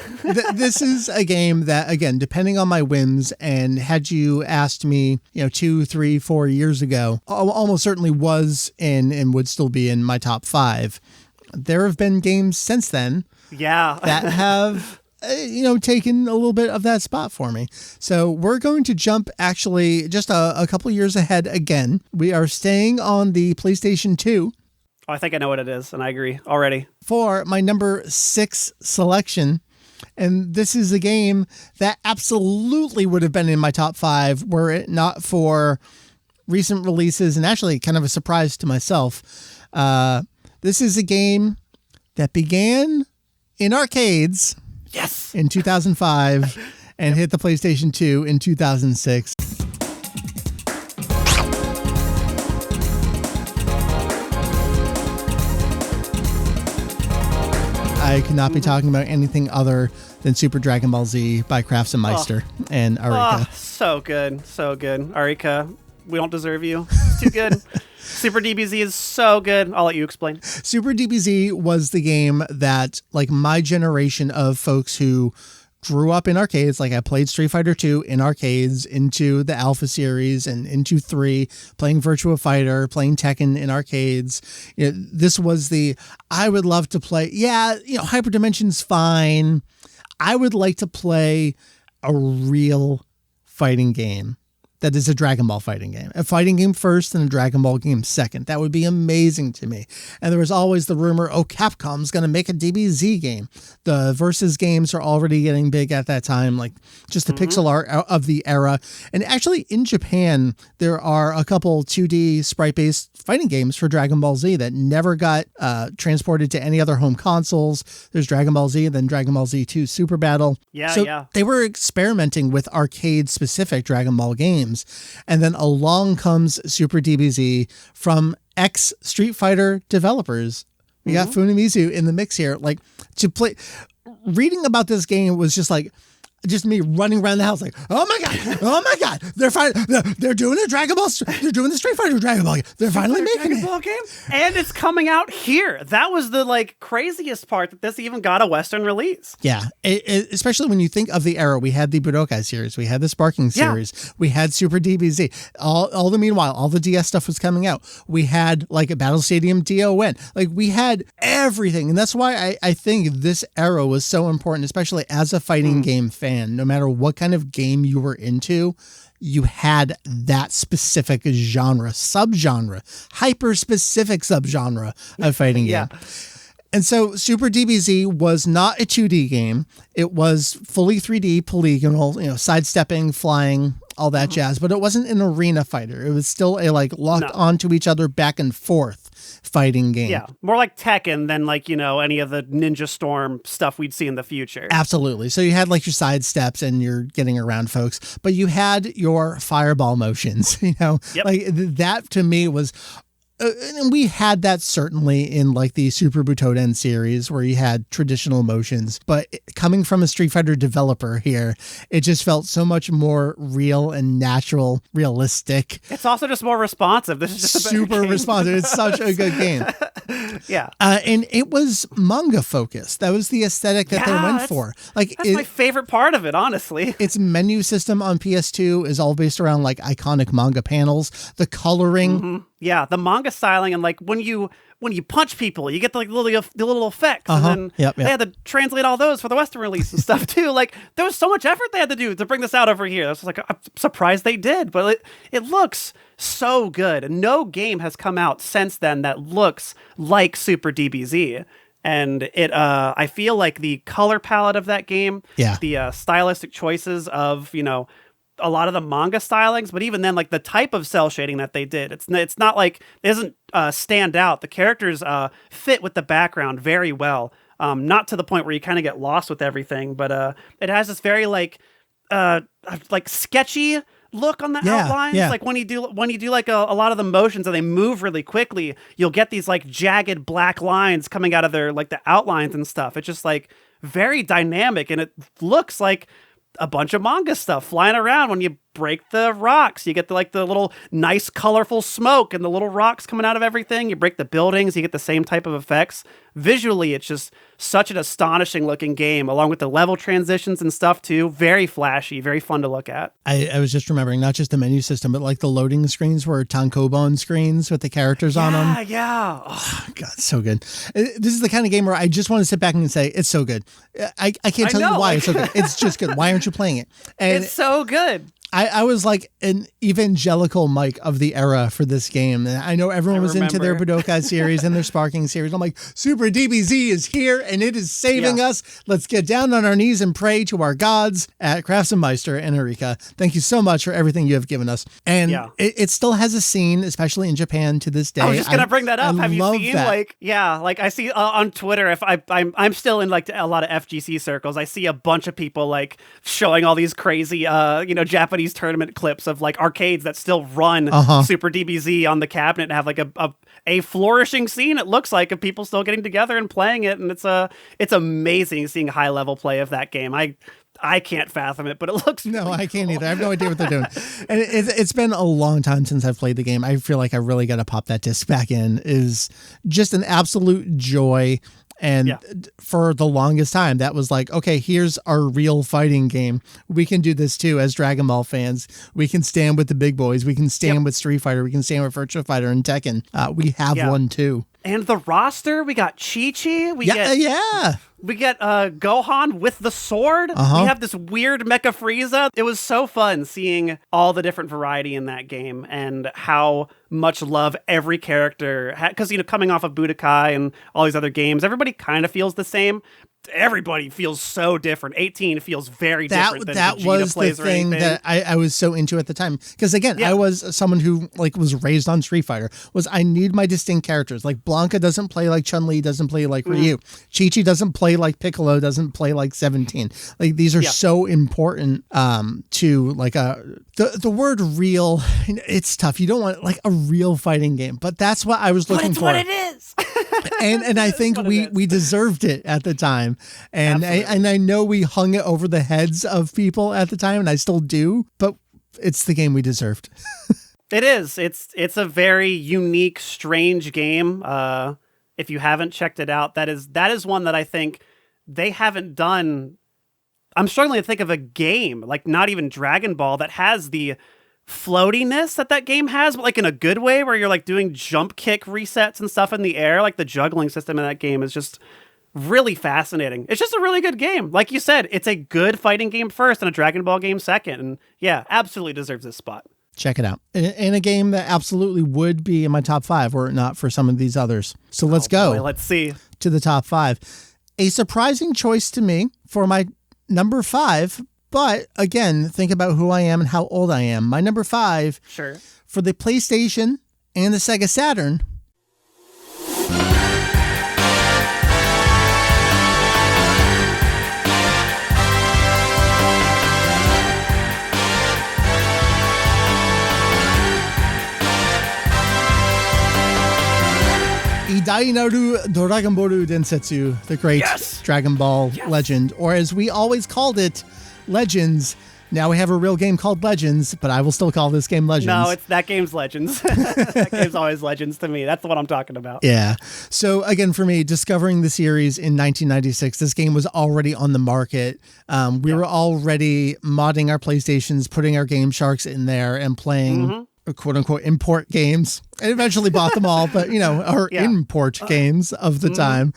This is a game that, again, depending on my whims, and had you asked me, 2, 3, 4 years ago, almost certainly was in and would still be in my top 5. There have been games since then that have taken a little bit of that spot for me. So we're going to jump actually just a couple years ahead again. We are staying on the PlayStation 2. Oh, I think I know what it is, and I agree already. For my number 6 selection. And this is a game that absolutely would have been in my top 5 were it not for recent releases, and actually kind of a surprise to myself. This is a game that began in arcades. Yes. In 2005 and hit the PlayStation 2 in 2006. I could not be talking about anything other than Super Dragon Ball Z by Crafts and Meister and Arika. So good. So good. Arika, we don't deserve you. It's too good. Super DBZ is so good. I'll let you explain. Super DBZ was the game that, like, my generation of folks who grew up in arcades, like I played Street Fighter 2 in arcades, into the Alpha series and into 3, playing Virtua Fighter, playing Tekken in arcades. This was I would love to play. Yeah, Hyperdimension's fine. I would like to play a real fighting game that is a Dragon Ball fighting game. A fighting game first and a Dragon Ball game second. That would be amazing to me. And there was always the rumor, Capcom's going to make a DBZ game. The Versus games are already getting big at that time, like just the pixel art of the era. And actually in Japan, there are a couple 2D sprite-based fighting games for Dragon Ball Z that never got transported to any other home consoles. There's Dragon Ball Z and then Dragon Ball Z 2 Super Battle. Yeah. They were experimenting with arcade-specific Dragon Ball games. And then along comes Super DBZ from ex-Street Fighter developers We got Funimizu in the mix here. Like, to play, reading about this game was just me running around the house like, oh my god, they're doing a Dragon Ball, they're doing the Street Fighter Dragon Ball game. They're finally making Dragon Ball game, and it's coming out here. That was the craziest part, that this even got a Western release. Yeah, especially when you think of the era. We had the Budokai series, we had the Sparking series, we had Super DBZ. All the meanwhile, all the DS stuff was coming out. We had a Battle Stadium DON. We had everything, and that's why I think this era was so important, especially as a fighting game fan. No matter what kind of game you were into, you had that specific subgenre, hyper-specific subgenre of fighting game. And so Super DBZ was not a 2D game. It was fully 3D, polygonal, sidestepping, flying, all that jazz, but it wasn't an arena fighter. It was still a locked onto each other back and forth fighting game. Yeah, more like Tekken than any of the Ninja Storm stuff we'd see in the future. Absolutely. So you had your side steps and you're getting around folks, but you had your fireball motions, that to me was, and we had that certainly in the Super Butoden series where you had traditional motions, but coming from a Street Fighter developer here, it just felt so much more real and natural, realistic. It's also just more responsive. This is just a super responsive. It's such a good game. Yeah. And it was manga focused. That was the aesthetic that they went for. That's my favorite part of it, honestly. Its menu system on PS2 is all based around iconic manga panels, the coloring. Mm-hmm. Yeah, the manga styling, and when you punch people, you get the little effects, and then they had to translate all those for the Western release and stuff too. There was so much effort they had to do to bring this out over here. I was I'm surprised they did, but it looks so good. And no game has come out since then that looks like Super DBZ. And I feel like the color palette of that game, the stylistic choices of a lot of the manga stylings, but even then, the type of cell shading that they did, it's not it doesn't stand out. The characters fit with the background very well, not to the point where you kind of get lost with everything, but it has this very sketchy look on the outlines. When you do a lot of the motions and they move really quickly, you'll get these jagged black lines coming out of their the outlines and stuff. It's just very dynamic, and it looks like a bunch of manga stuff flying around. When you break the rocks, you get the little nice colorful smoke and the little rocks coming out of everything. You break the buildings, you get the same type of effects. Visually, it's just such an astonishing looking game, along with the level transitions and stuff too. Very flashy, very fun to look at. I was just remembering not just the menu system, but the loading screens were tankobon screens with the characters on them. Yeah. Oh, God, so good. This is the kind of game where I just want to sit back and say, it's so good. I can't tell you why it's so good. It's just good. Why aren't you playing it? And it's so good. I was an evangelical Mike of the era for this game. And I know everyone was into their Budokai series and their Sparking series. I'm Super DBZ is here and it is saving us. Let's get down on our knees and pray to our gods at Craftsmeister and Erika. Thank you so much for everything you have given us. And it still has a scene, especially in Japan to this day. I was just going to bring that up. Have you seen I see on Twitter, if I'm still in a lot of FGC circles, I see a bunch of people showing all these crazy, Japanese tournament clips of arcades that still run Super DBZ on the cabinet and have a flourishing scene, it looks of people still getting together and playing it, and it's amazing seeing high level play of that game. I can't fathom it, but it looks no, I can't either. I have no idea what they're doing. And it's been a long time since I've played the game. I feel like I really got to pop that disc back in. Is just an absolute joy. And for the longest time, that was okay, here's our real fighting game. We can do this too as Dragon Ball fans. We can stand with the big boys. We can stand with Street Fighter. We can stand with Virtua Fighter and Tekken. We have one too. And the roster, we got Chi-Chi. We get Gohan with the sword. We have this weird Mecha Frieza. It was so fun seeing all the different variety in that game and how much love every character had. Because, coming off of Budokai and all these other games, everybody kind of feels the same. Everybody feels so different. 18 feels very different than that Vegeta was plays the thing that I was so into at the time. Because again, I was someone who was raised on Street Fighter. I need my distinct characters. Blanca doesn't play like Chun-Li, doesn't play like Ryu. Chi-Chi doesn't play like Piccolo, doesn't play like 17. These are so important to the word real. It's tough. You don't want a real fighting game, but that's what I was looking for. But it's what it is. And I think we deserved it at the time. And I know we hung it over the heads of people at the time, and I still do, but it's the game we deserved. It is. It's a very unique, strange game. If you haven't checked it out, that is one that I think they haven't done. I'm struggling to think of a game, like not even Dragon Ball, that has the floatiness that game has, but like in a good way, where you're like doing jump kick resets and stuff in the air. Like the juggling system in that game is just really fascinating. It's just a really good game. Like you said, it's a good fighting game first and a Dragon Ball game second. And yeah, absolutely deserves this spot. Check it out. In a game that absolutely would be in my top 5 were it not for some of these others. So let's go. Boy, let's see. To the top 5. A surprising choice to me for my number 5. But again, think about who I am and how old I am. My number 5 sure. for the PlayStation and the Sega Saturn. Idainaru Dragon Ball Densetsu, the great Dragon Ball legend, or as we always called it, Legends. Now we have a real game called Legends, but I will still call this game Legends. No, that game's Legends. That game's always Legends to me. That's the one I'm talking about. Yeah. So again, for me, discovering the series in 1996, this game was already on the market. We were already modding our PlayStations, putting our Game Sharks in there and playing quote unquote import games. I eventually bought them all, but our import games of the time.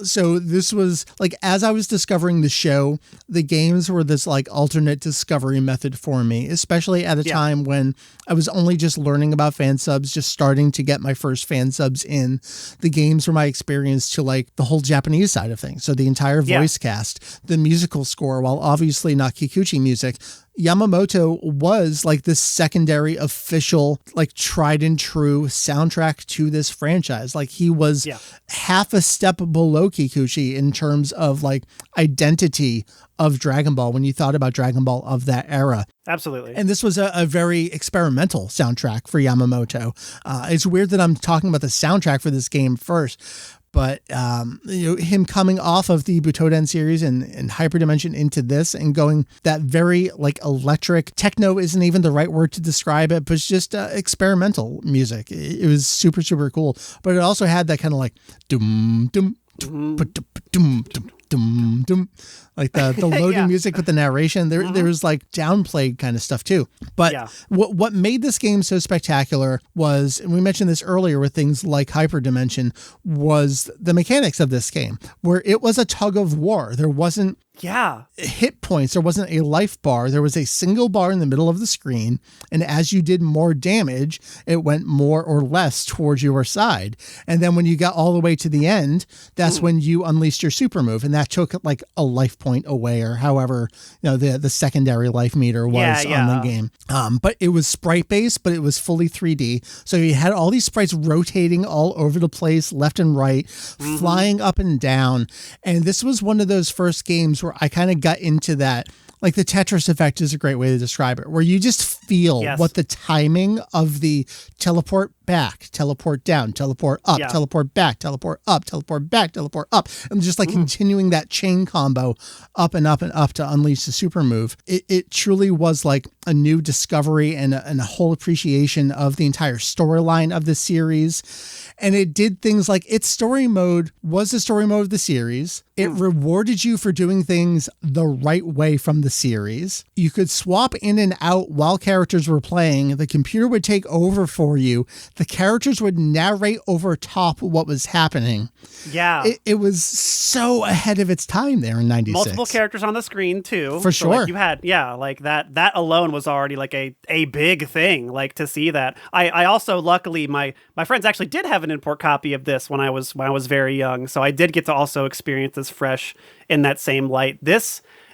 So this was like, as I was discovering the show, the games were this like alternate discovery method for me, especially at a time when I was only just learning about fan subs, just starting to get my first fan subs in. The games were my experience to like the whole Japanese side of things. So the entire voice cast, the musical score, while obviously not Kikuchi music, Yamamoto was like this secondary official, like tried and true soundtrack to this franchise. Like he was half a step below Kikuchi in terms of like identity of Dragon Ball when you thought about Dragon Ball of that era. Absolutely. And this was a very experimental soundtrack for Yamamoto. It's weird that I'm talking about the soundtrack for this game first. But him coming off of the Butoden series and Hyperdimension into this and going that very like electric, techno isn't even the right word to describe it, but it's just experimental music. It was super, super cool. But it also had that kind of like dum dum dum dum dum dum dum, like the loading music with the narration. There was like downplayed kind of stuff too. But what made this game so spectacular was, and we mentioned this earlier with things like Hyperdimension, was the mechanics of this game, where it was a tug of war. There wasn't hit points. There wasn't a life bar. There was a single bar in the middle of the screen. And as you did more damage, it went more or less towards your side. And then when you got all the way to the end, that's when you unleashed your super move. And that took like a life point away, or however, the secondary life meter was on the game. But it was sprite based, but it was fully 3D. So you had all these sprites rotating all over the place, left and right, flying up and down. And this was one of those first games where I kind of got into that. Like the Tetris effect is a great way to describe it, where you just feel what the timing of the teleport back, teleport down, teleport up, teleport back, teleport up, teleport back, teleport up. And just like continuing that chain combo up and up and up to unleash the super move. It truly was like a new discovery and a whole appreciation of the entire storyline of the series. And it did things like its story mode was the story mode of the series. It rewarded you for doing things the right way from the series. You could swap in and out while characters were playing. The computer would take over for you. The characters would narrate over top what was happening. Yeah. It was so ahead of its time there in 96. Multiple characters on the screen too. For sure. Like you had, like that alone was already like a big thing, like to see that. I also, luckily, my friends actually did have an import copy of this when I was very young. So I did get to also experience this fresh in that same light.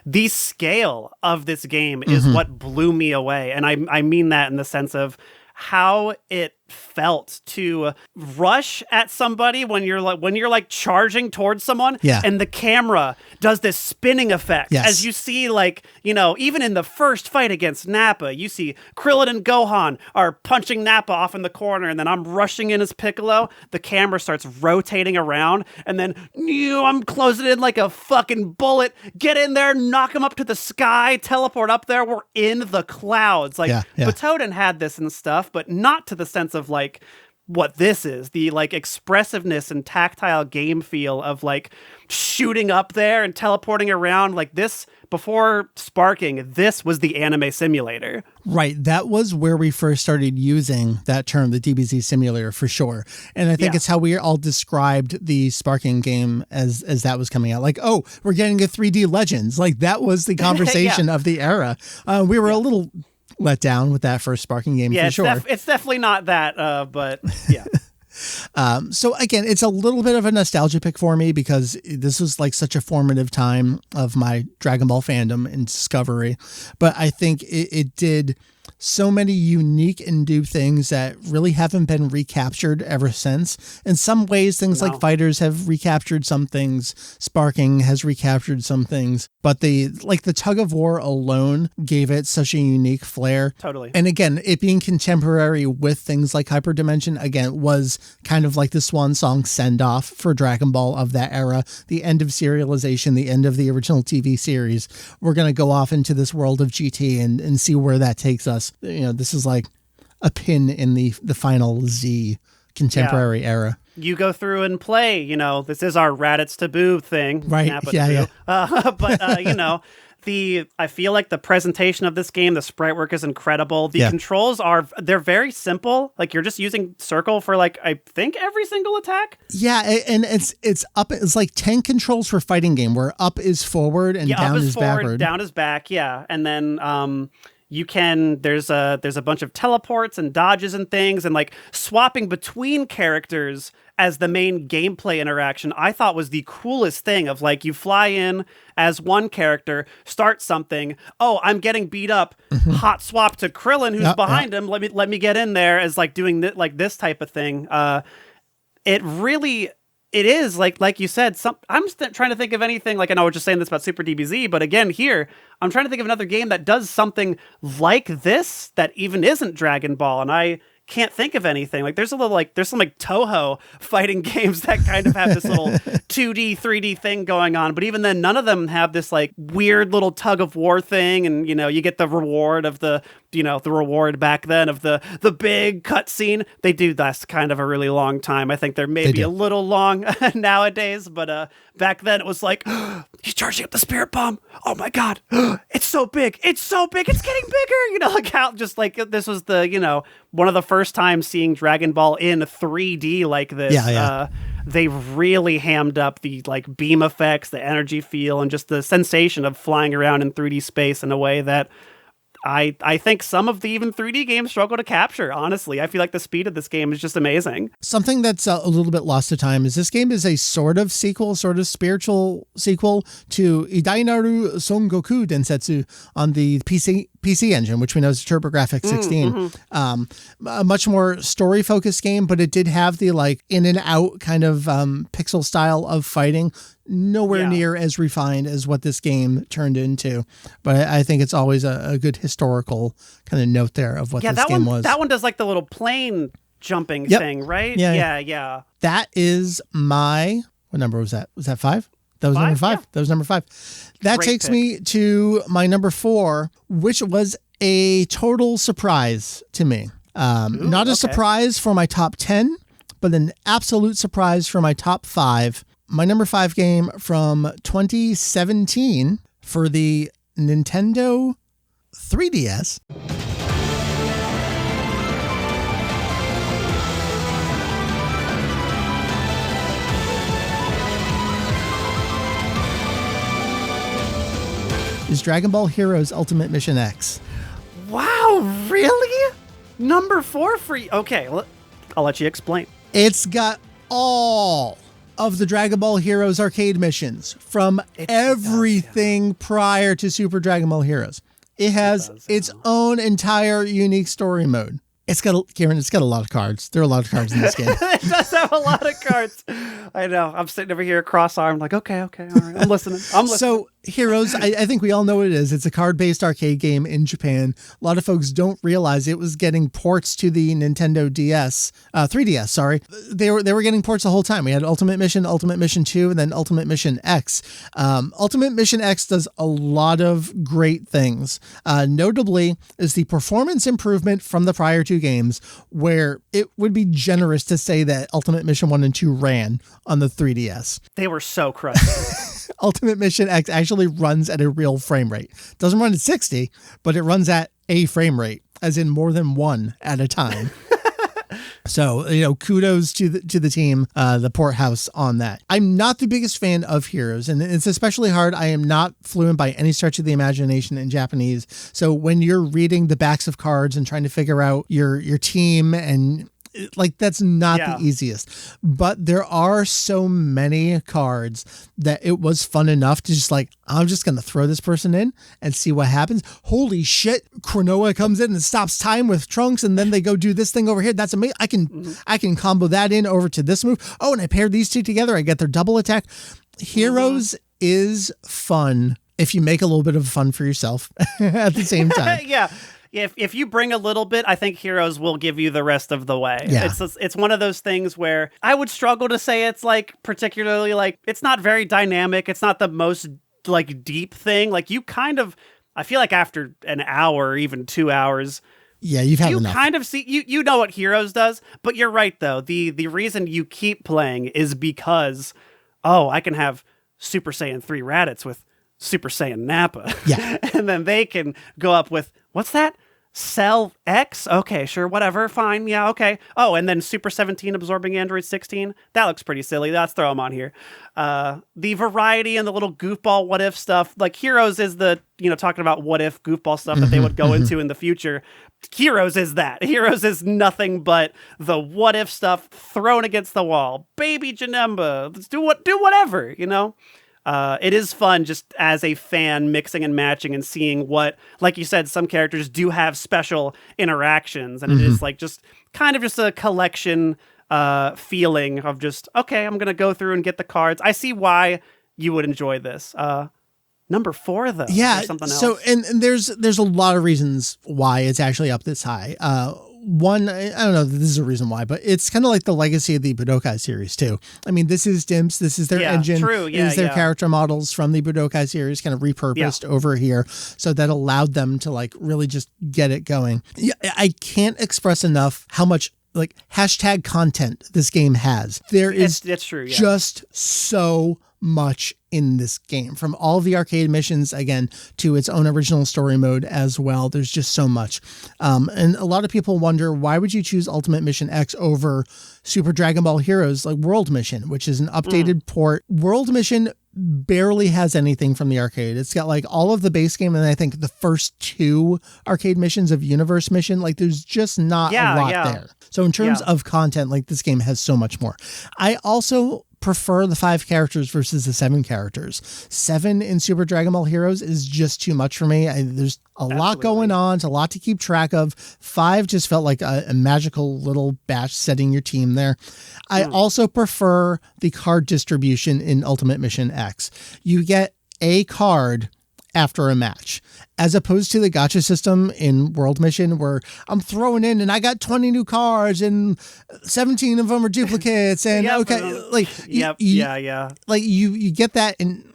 The scale of this game is what blew me away. And I mean that in the sense of how it felt to rush at somebody when you're like charging towards someone, and the camera does this spinning effect. As you see, like, you know, even in the first fight against Nappa, you see Krillin and Gohan are punching Nappa off in the corner, and then I'm rushing in as Piccolo. The camera starts rotating around, and then I'm closing in like a fucking bullet. Get in there, knock him up to the sky, teleport up there. We're in the clouds. Like, Butoden had this and stuff, but not to the sense of like what this is, the like expressiveness and tactile game feel of like shooting up there and teleporting around. Like this, before Sparking, this was the anime simulator. Right. That was where we first started using that term, the DBZ simulator, for sure. And I think it's how we all described the Sparking game as that was coming out. Like, oh, we're getting a 3D Legends. Like, that was the conversation of the era. We were a little let down with that first Sparking game, for sure. It's definitely not that, but yeah. So again, it's a little bit of a nostalgia pick for me because this was like such a formative time of my Dragon Ball fandom and discovery. But I think it did so many unique and new things that really haven't been recaptured ever since. In some ways, things like Fighters have recaptured some things. Sparking has recaptured some things. But the tug of war alone gave it such a unique flair. Totally. And again, it being contemporary with things like Hyperdimension, again, was kind of like the swan song send-off for Dragon Ball of that era. The end of serialization, the end of the original TV series. We're going to go off into this world of GT and see where that takes us. You know, this is like a pin in the final Z contemporary era. You go through and play, you know, this is our Raditz Taboo thing. Right. But, you know, I feel like the presentation of this game, the sprite work is incredible. The controls they're very simple. Like, you're just using circle for like, I think every single attack. Yeah. And it's up. It's like 10 controls for fighting game where up is forward and down is backward. Down is back. Yeah. And then, there's a bunch of teleports and dodges and things, and like swapping between characters as the main gameplay interaction, I thought was the coolest thing. Of like, you fly in as one character, start something. Oh, I'm getting beat up. Hot swap to Krillin, who's behind him. Let me get in there as like doing this type of thing. It is like you said. I'm trying to think of anything. Like, I know we're just saying this about Super DBZ, but again, here I'm trying to think of another game that does something like this that even isn't Dragon Ball, and I can't think of anything. Like, there's some Toho fighting games that kind of have this little 2D, 3D thing going on, but even then, none of them have this like weird little tug of war thing, and you know, you get the reward of the reward back then of the big cutscene. They do this kind of a really long time. I think they're maybe a little long nowadays, but back then it was like, he's charging up the spirit bomb. Oh my god, it's so big. It's getting bigger. You know, like how just like this was the, you know, one of the first times seeing Dragon Ball in 3D like this. They really hammed up the like beam effects, the energy feel, and just the sensation of flying around in 3D space in a way that I think some of the even 3D games struggle to capture, honestly. I feel like the speed of this game is just amazing. Something that's a little bit lost to time is this game is a sort of spiritual sequel to Idainaru Son Goku Densetsu on the PC Engine, which we know is TurboGrafx 16. A much more story-focused game, but it did have the like in and out kind of pixel style of fighting. Nowhere near as refined as what this game turned into. But I think it's always a good historical kind of note there of what this game was. That one does like the little plane jumping thing, right? Yeah. That is my... What number was that? Was that 5? That was number 5. Yeah. That was number 5. That takes me to my number 4, which was a total surprise to me. Not a surprise for my top 10, but an absolute surprise for my top 5. My number 5 game from 2017 for the Nintendo 3DS. Is Dragon Ball Heroes Ultimate Mission X. Wow, really? Number 4 for you? Okay, I'll let you explain. It's got all of the Dragon Ball Heroes arcade missions from everything prior to Super Dragon Ball Heroes. It has its own entire unique story mode. Kieran, it's got a lot of cards. There are a lot of cards in this game. It does have a lot of cards. I know. I'm sitting over here cross-armed like, okay, all right. I'm listening. So Heroes, I think we all know what it is. It's a card-based arcade game in Japan. A lot of folks don't realize it was getting ports to the Nintendo 3DS, sorry. They were getting ports the whole time. We had Ultimate Mission 2, and then Ultimate Mission X. Ultimate Mission X does a lot of great things. Notably is the performance improvement from the prior two games, where it would be generous to say that Ultimate Mission 1 and 2 ran on the 3DS. They were so crushed. Ultimate Mission X actually runs at a real frame rate. Doesn't run at 60, but it runs at a frame rate, as in more than one at a time. So, kudos to the team, the port house on that. I'm not the biggest fan of Heroes, and it's especially hard. I am not fluent by any stretch of the imagination in Japanese. So when you're reading the backs of cards and trying to figure out your team and that's not the easiest, but there are so many cards that it was fun enough to just I'm just going to throw this person in and see what happens. Holy shit. Cronoa comes in and stops time with Trunks. And then they go do this thing over here. That's amazing. I can combo that in over to this move. Oh, and I paired these two together. I get their double attack. Heroes is fun if you make a little bit of fun for yourself at the same time. Yeah. If you bring a little bit, I think Heroes will give you the rest of the way. Yeah. It's one of those things where I would struggle to say it's particularly it's not very dynamic. It's not the most deep thing. You kind of, I feel like after an hour or even 2 hours, you've had enough. You kind of see, you know what Heroes does, but you're right though. The reason you keep playing is because, I can have Super Saiyan 3 Raditz with Super Saiyan Nappa. Yeah. And then they can go up with, what's that? Cell X? Okay, sure, whatever, fine, yeah, okay. Oh, and then Super 17 absorbing Android 16? That looks pretty silly. Let's throw them on here. The variety and the little goofball what-if stuff, Heroes is the, talking about what-if goofball stuff that they would go into in the future. Heroes is that. Heroes is nothing but the what-if stuff thrown against the wall. Baby Janemba, let's do whatever, It is fun just as a fan mixing and matching and seeing what, like you said, some characters do have special interactions, and it is just kind of just a collection feeling of just, okay, I'm going to go through and get the cards. I see why you would enjoy this. Number 4 though. Yeah. Something else. So, and there's a lot of reasons why it's actually up this high. One, I don't know if this is a reason why, but it's kind of like the legacy of the Budokai series too. I mean, this is Dimps, this is their engine, true. Yeah, this is their character models from the Budokai series kind of repurposed over here. So that allowed them to really just get it going. Yeah, I can't express enough how much hashtag content this game has. It's true. Yeah. Just so much in this game, from all the arcade missions, again, to its own original story mode as well. There's just so much. And a lot of people wonder, why would you choose Ultimate Mission X over Super Dragon Ball Heroes World Mission, which is an updated port. World Mission barely has anything from the arcade. It's got all of the base game, and I think the first 2 arcade missions of Universe Mission, there's just not a lot there. So in terms of content, this game has so much more. I also prefer the 5 characters versus the 7 characters. 7 in Super Dragon Ball Heroes is just too much for me. There's a lot going on. It's a lot to keep track of. 5 just felt like a magical little batch setting your team there. I also prefer the card distribution in Ultimate Mission X. You get a card after a match, as opposed to the gacha system in World Mission, where I'm throwing in and I got 20 new cards and 17 of them are duplicates. And you get that in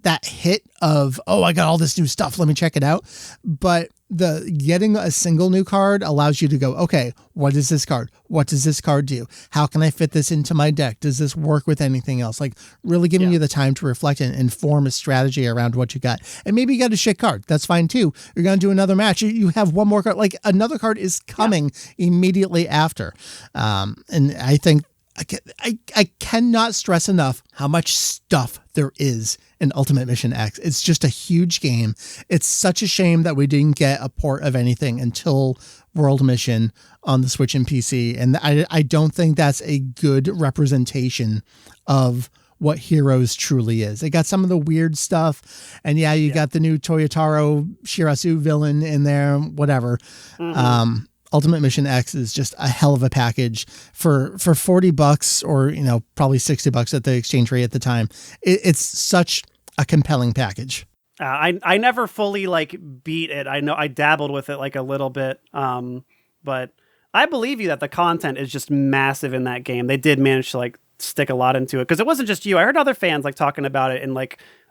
that hit of, I got all this new stuff, let me check it out. But the getting a single new card allows you to go, okay, what is this card? What does this card do? How can I fit this into my deck? Does this work with anything else? Really giving you the time to reflect and form a strategy around what you got. And maybe you got a shit card. That's fine too. You're going to do another match. You have one more card. Another card is coming immediately after. And I think I cannot stress enough how much stuff there is in Ultimate Mission X. It's just a huge game. It's such a shame that we didn't get a port of anything until World Mission on the Switch and PC. And I don't think that's a good representation of what Heroes truly is. It got some of the weird stuff, and you got the new Toyotaro Shirasu villain in there, whatever. Ultimate Mission X is just a hell of a package for $40 or, probably $60 at the exchange rate at the time. It's such a compelling package. I never fully beat it. I know I dabbled with it a little bit. But I believe you that the content is just massive in that game. They did manage to stick a lot into it, because it wasn't just you. I heard other fans talking about it in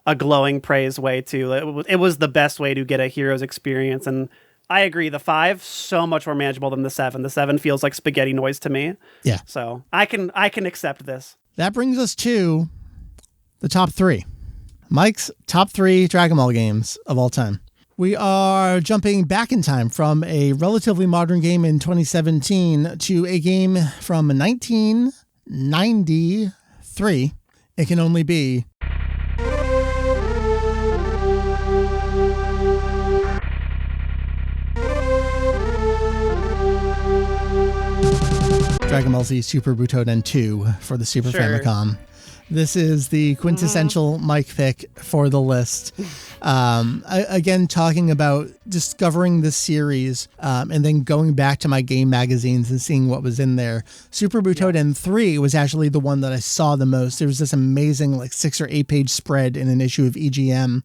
a glowing praise way too. It was the best way to get a hero's experience, and I agree. The 5 so much more manageable than the 7. The 7 feels like spaghetti noise to me. Yeah. So I can accept this. That brings us to the top 3. Mike's top 3 Dragon Ball games of all time. We are jumping back in time from a relatively modern game in 2017 to a game from 1993. It can only be Dragon Ball Z Super Butoden 2 for the Super Famicom. This is the quintessential Mike pick for the list. Again, talking about discovering this series and then going back to my game magazines and seeing what was in there. Super Butoden 3 was actually the one that I saw the most. There was this amazing 6 or 8 page spread in an issue of EGM.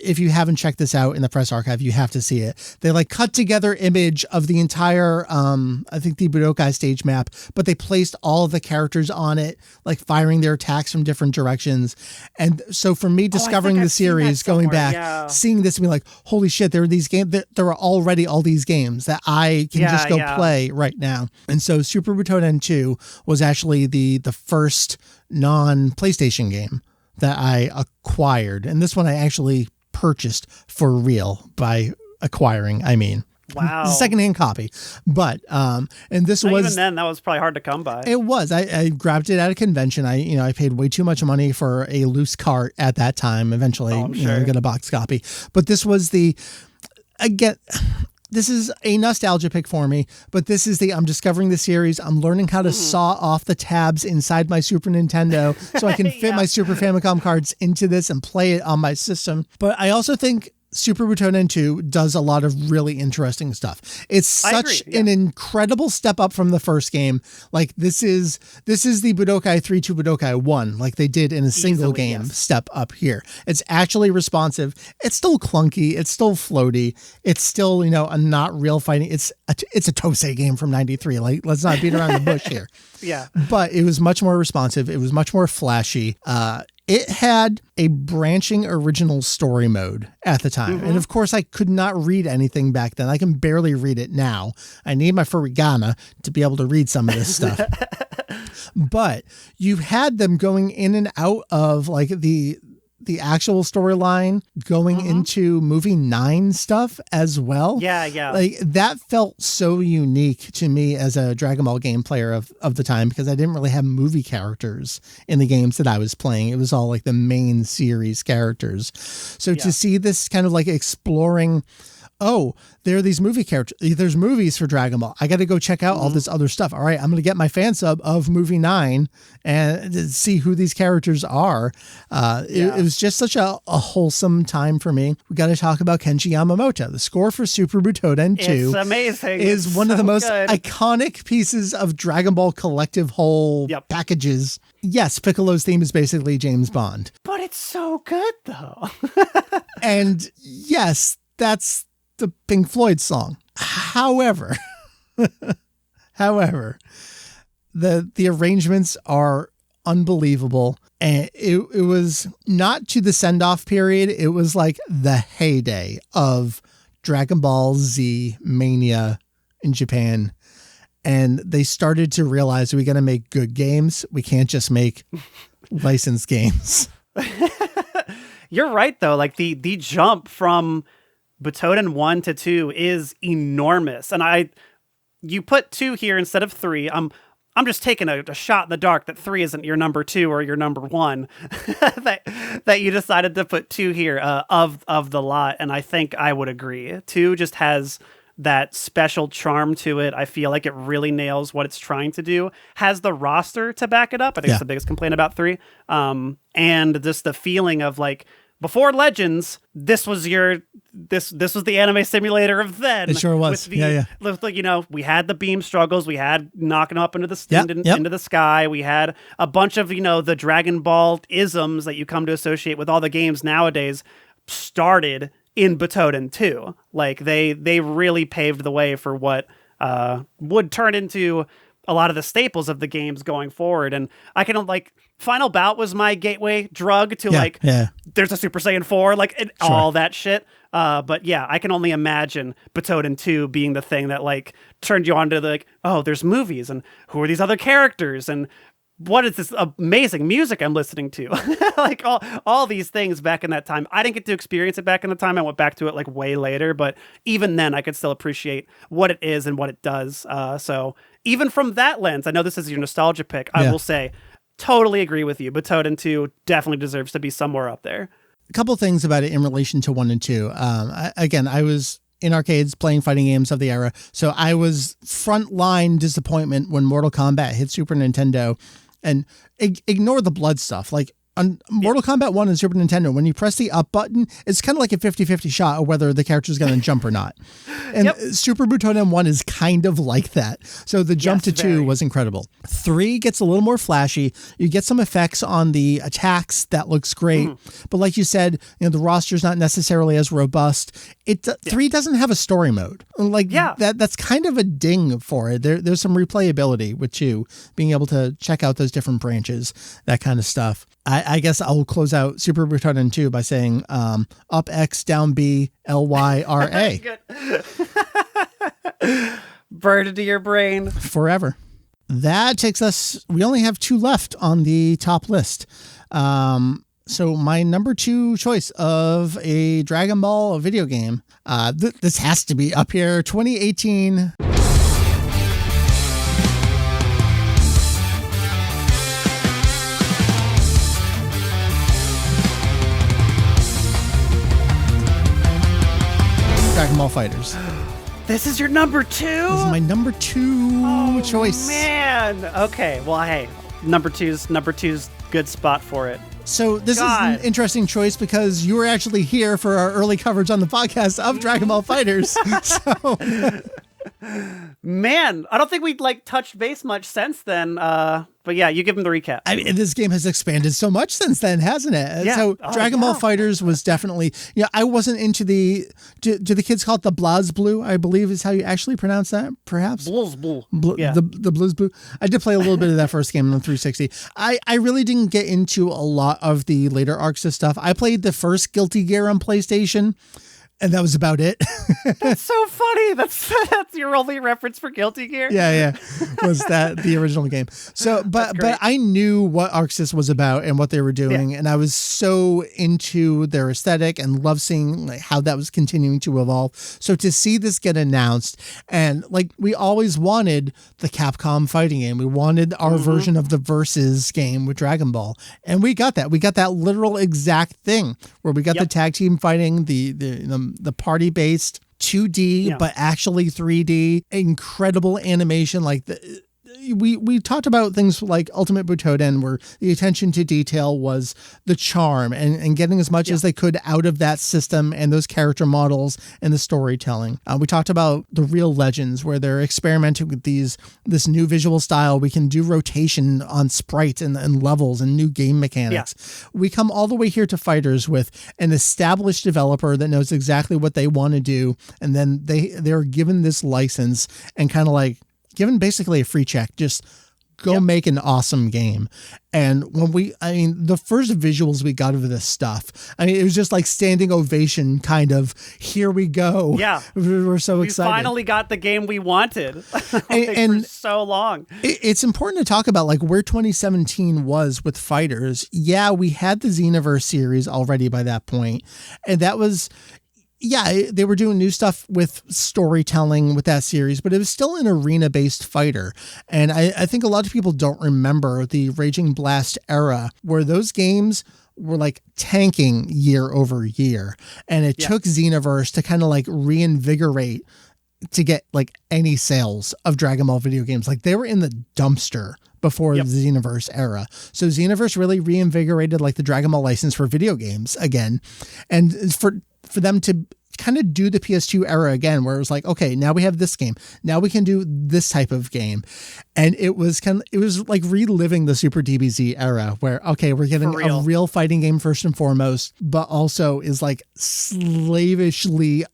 If you haven't checked this out in the press archive, you have to see it. They cut together image of the entire, I think the Budokai stage map, but they placed all of the characters on it, firing their attacks from different directions. And so for me, discovering the series, going back, seeing this and being like, holy shit, there are these games, there are already all these games that I can just go play right now. And so Super Butoden 2 was actually the first non-PlayStation game that I acquired. And this one I actually purchased for real. By acquiring, I mean. Wow. Secondhand copy. But, and this was... Even then, that was probably hard to come by. It was. I grabbed it at a convention. I paid way too much money for a loose cart at that time. Eventually, I got a box copy. But this was again, this is a nostalgia pick for me, but this is I'm discovering the series. I'm learning how to saw off the tabs inside my Super Nintendo so I can fit my Super Famicom cards into this and play it on my system. But I also think Super Butoden 2 does a lot of really interesting stuff. It's such an incredible step up from the first game. This is the Budokai 3 to Budokai 1, they did in a single game step up here. It's actually responsive. It's still clunky. It's still floaty. It's still, a not real fighting. It's a Tosei game from 93. Let's not beat around the bush here. Yeah. But it was much more responsive. It was much more flashy. It had a branching original story mode at the time. And of course, I could not read anything back then. I can barely read it now. I need my furigana to be able to read some of this stuff. But you had them going in and out of the actual storyline going into movie 9 stuff as well. Yeah. That felt so unique to me as a Dragon Ball game player of the time, because I didn't really have movie characters in the games that I was playing. It was all the main series characters. So to see this kind of exploring, there are these movie characters. There's movies for Dragon Ball. I got to go check out all this other stuff. All right, I'm going to get my fan sub of movie 9 and see who these characters are. It was just such a wholesome time for me. We got to talk about Kenji Yamamoto. The score for Super Butoden 2 it's amazing. Is one of the most iconic pieces of Dragon Ball collective whole packages. Yes, Piccolo's theme is basically James Bond. But it's so good, though. And yes, that's the Pink Floyd song. However, the arrangements are unbelievable. And it was not to the send-off period. It was the heyday of Dragon Ball Z mania in Japan. And they started to realize we got to make good games. We can't just make licensed games. You're right, though. The jump from Butoden 1 to 2 is enormous. And you put 2 here instead of 3. I'm just taking a shot in the dark that 3 isn't your number 2 or your number 1. that you decided to put 2 here of the lot. And I think I would agree. 2 just has that special charm to it. I feel like it really nails what it's trying to do. Has the roster to back it up. I think it's the biggest complaint about 3. And just the feeling of before Legends, this was this was the anime simulator of then. It sure was. With we had the beam struggles, we had knocking up into the into the sky, we had a bunch of the Dragon Ball isms that you come to associate with all the games nowadays started in Butoden 2. Like they really paved the way for what would turn into a lot of the staples of the games going forward. And I can Final Bout was my gateway drug to there's a Super Saiyan 4, all that shit. But yeah, I can only imagine Butoden 2 being the thing that turned you on to there's movies and who are these other characters and what is this amazing music I'm listening to? all these things back in that time. I didn't get to experience it back in the time. I went back to it way later, but even then I could still appreciate what it is and what it does. So even from that lens, I know this is your nostalgia pick. I will say, totally agree with you. Butoden 2 definitely deserves to be somewhere up there. A couple things about it in relation to 1 and 2. I was in arcades playing fighting games of the era, so I was frontline disappointment when Mortal Kombat hit Super Nintendo. And ignore the blood stuff. On Mortal Kombat 1 and Super Nintendo, when you press the up button, it's kind of like a 50-50 shot of whether the character's going to jump or not. And Super Butoden 1 is kind of like that. So the jump to 2 was incredible. 3 gets a little more flashy. You get some effects on the attacks that looks great. But like you said, the roster's not necessarily as robust. 3 doesn't have a story mode. That's kind of a ding for it. There's some replayability with 2, being able to check out those different branches, that kind of stuff. I guess I'll close out Super Butoden 2 by saying up X, down B, LYRA. Burn into your brain. Forever. That takes us, we only have 2 left on the top list. So my number 2 choice of a Dragon Ball video game, this has to be up here, 2018. Dragon Ball FighterZ. This is your number 2? This is my number 2 choice. Man. Okay. Well, hey, number two's good spot for it. So this is an interesting choice because you were actually here for our early coverage on the podcast of Dragon Ball FighterZ. Man, I don't think we touched base much since then. But yeah, you give him the recap. I mean, this game has expanded so much since then, hasn't it? Yeah. So Dragon Ball FighterZ was definitely, I wasn't into do the kids call it the BlazBlue, I believe is how you actually pronounce that, perhaps? BlazBlue. Yeah. The BlazBlue. I did play a little bit of that first game on the 360. I really didn't get into a lot of the later arcs of stuff. I played the first Guilty Gear on PlayStation, and that was about it. That's so funny. That's your only reference for Guilty Gear. Yeah. Was that the original game? So, but I knew what ArcSys was about and what they were doing, and I was so into their aesthetic and love seeing how that was continuing to evolve. So to see this get announced, and we always wanted the Capcom fighting game, we wanted our version of the Versus game with Dragon Ball, and we got that. We got that literal exact thing where we got the tag team fighting, the party-based 2D, but actually 3D, incredible animation. We talked about things like Ultimate Butoden, where the attention to detail was the charm and getting as much as they could out of that system and those character models and the storytelling. We talked about the Real Legends, where they're experimenting with this new visual style. We can do rotation on sprites and levels and new game mechanics. Yeah. We come all the way here to FighterZ with an established developer that knows exactly what they want to do, and then they're given this license and kind of given basically a free check, just go make an awesome game. And when the first visuals we got of this stuff, it was just standing ovation kind of, here we go. Yeah. We're so excited. We finally got the game we wanted for so long. It's important to talk about where 2017 was with FighterZ. Yeah, we had the Xenoverse series already by that point. And that was... Yeah, they were doing new stuff with storytelling with that series, but it was still an arena-based fighter. And I think a lot of people don't remember the Raging Blast era, where those games were tanking year over year. And it took Xenoverse to kind of reinvigorate to get like any sales of Dragon Ball video games. Like they were in the dumpster before the Xenoverse era. So Xenoverse really reinvigorated like the Dragon Ball license for video games again. And for them to kind of do the PS2 era again, where it was like, okay, now we have this game. Now we can do this type of game. And it was like reliving the Super DBZ era where, okay, we're getting a real fighting game first and foremost, but also is like slavishly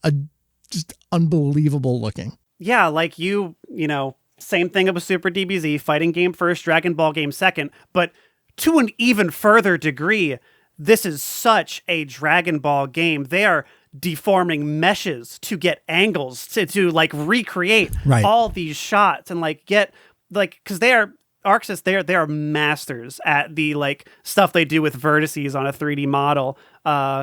just unbelievable looking. Yeah, like you know, same thing with Super DBZ, fighting game first, Dragon Ball game second, but to an even further degree, this is such a Dragon Ball game. They are deforming meshes to get angles to like recreate all these shots and like get like, because they are ArcSys, they are masters at the like stuff they do with vertices on a 3D model.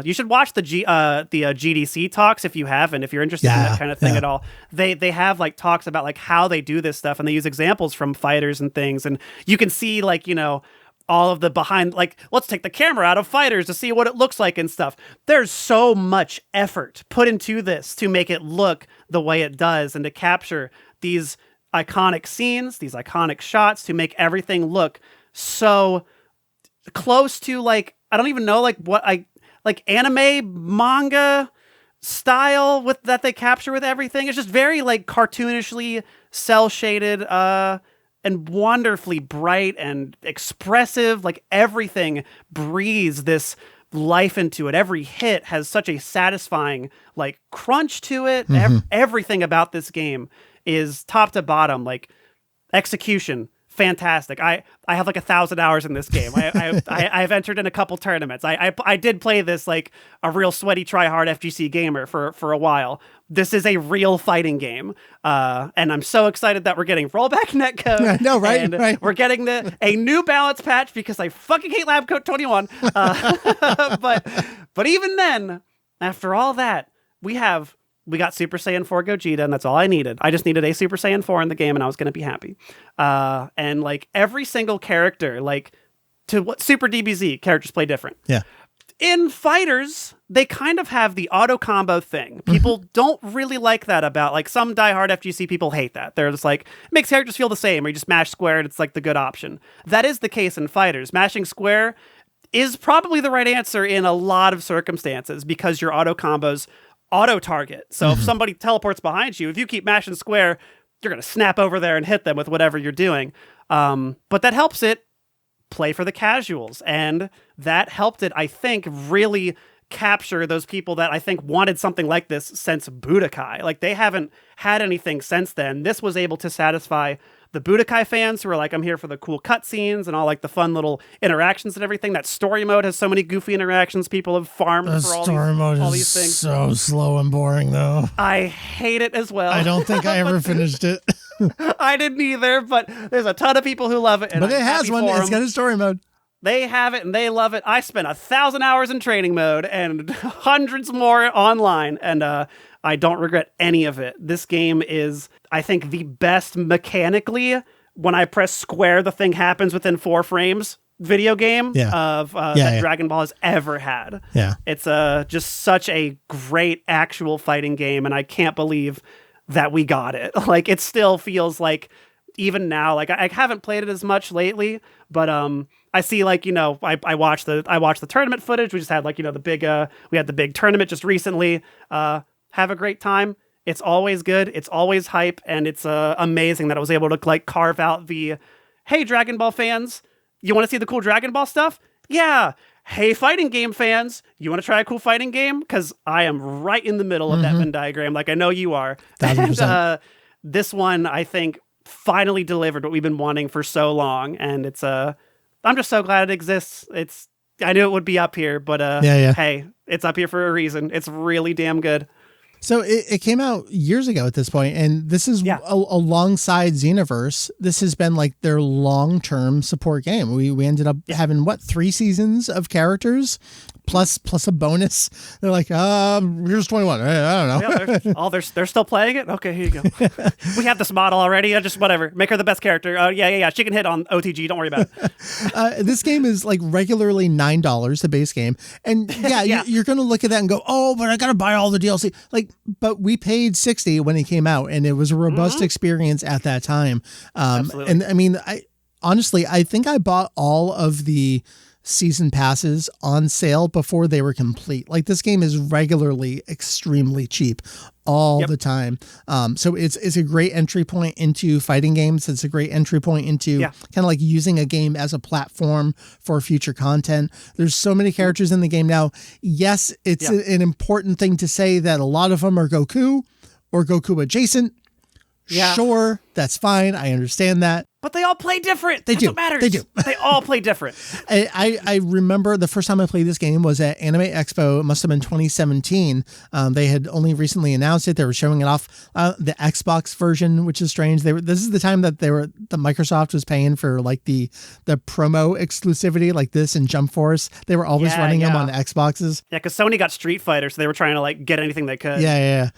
You should watch the GDC talks if you haven't, if you're interested in that kind of thing at all. They have like talks about like how they do this stuff, and they use examples from fighters and things, and you can see like, you know, all of the behind, like, let's take the camera out of fighters to see what it looks like and stuff. There's so much effort put into this to make it look the way it does and to capture these iconic scenes, these iconic shots, to make everything look so close to like, I don't even know like what like anime manga style with that they capture with everything. It's just very like cartoonishly cell shaded, and wonderfully bright and expressive. Like everything breathes this life into it. Every hit has such a satisfying like crunch to it. Everything about this game is top to bottom, like execution, fantastic. I have like 1,000 hours in this game. I've entered in a couple tournaments. I did play this like a real sweaty try-hard FGC gamer for a while. This is a real fighting game. And I'm so excited that we're getting rollback netcode. No, right, and right. We're getting a new balance patch because I fucking hate Lab Coat 21. But even then, after all that, we got Super Saiyan 4 Gogeta, and that's all I needed. I just needed a Super Saiyan 4 in the game, and I was going to be happy. And like every single character, like to what Super DBZ characters play different. Yeah. In fighters, they kind of have the auto combo thing. People don't really like that about, like, some diehard FGC people hate that. They're just like, it makes characters feel the same, or you just mash square and it's like the good option. That is the case in fighters. Mashing square is probably the right answer in a lot of circumstances because your auto combos auto target. So if somebody teleports behind you, if you keep mashing square, you're going to snap over there and hit them with whatever you're doing. But that helps it play for the casuals. And that helped it, I think, really capture those people that I think wanted something like this since Budokai. Like they haven't had anything since then. This was able to satisfy the Budokai fans who are like, I'm here for the cool cutscenes and all like the fun little interactions and everything. That story mode has so many goofy interactions. People have farmed for all these things. So slow and boring though. I hate it as well. I don't think I ever finished it. I didn't either, but there's a ton of people who love it. And but it has one. It's got a story mode. They have it and they love it. I spent 1,000 hours in training mode and hundreds more online, and I don't regret any of it. This game is, I think, the best mechanically. When I press square, the thing happens within 4 frames video game that Dragon Ball has ever had. Yeah. It's just such a great actual fighting game, and I can't believe that we got it. Like, it still feels like, even now, like I haven't played it as much lately, but I see, like, you know, I watched the tournament footage. We just had, like, you know, we had the big tournament just recently. Have a great time. It's always good. It's always hype, and it's amazing that I was able to like carve out the, hey, Dragon Ball fans, you want to see the cool Dragon Ball stuff? Yeah. Hey, fighting game fans, you want to try a cool fighting game? Because I am right in the middle of that Venn diagram, like I know you are. 1,000%. And, this one, I think, finally delivered what we've been wanting for so long, and it's I'm just so glad it exists. I knew it would be up here, but hey, it's up here for a reason. It's really damn good. So it came out years ago at this point, and this is alongside Xenoverse. This has been like their long-term support game. We ended up having 3 seasons of characters plus a bonus. They're like, here's 21. I don't know. They're still playing it. Okay, here you go. We have this model already. Just whatever. Make her the best character. Yeah. She can hit on OTG. Don't worry about it. This game is like regularly $9, the base game, and you're gonna look at that and go, oh, but I gotta buy all the DLC. Like, but we paid 60 when it came out, and it was a robust experience at that time. Absolutely. And I mean, I think I bought all of the season passes on sale before they were complete. Like, this game is regularly extremely cheap all the time. So it's a great entry point into fighting games. It's a great entry point into kind of like using a game as a platform for future content. There's so many characters in the game now. Yes, it's an important thing to say that a lot of them are Goku or Goku adjacent. Yeah. Sure, that's fine. I understand that. But they all play different. That's what matters. They do. They all play different. I remember the first time I played this game was at Anime Expo. It must have been 2017. They had only recently announced it. They were showing it off. The Xbox version, which is strange. This is the time that the Microsoft was paying for like the promo exclusivity, like this and Jump Force. They were always running them on Xboxes. Yeah, because Sony got Street Fighter, so they were trying to like get anything they could. Yeah.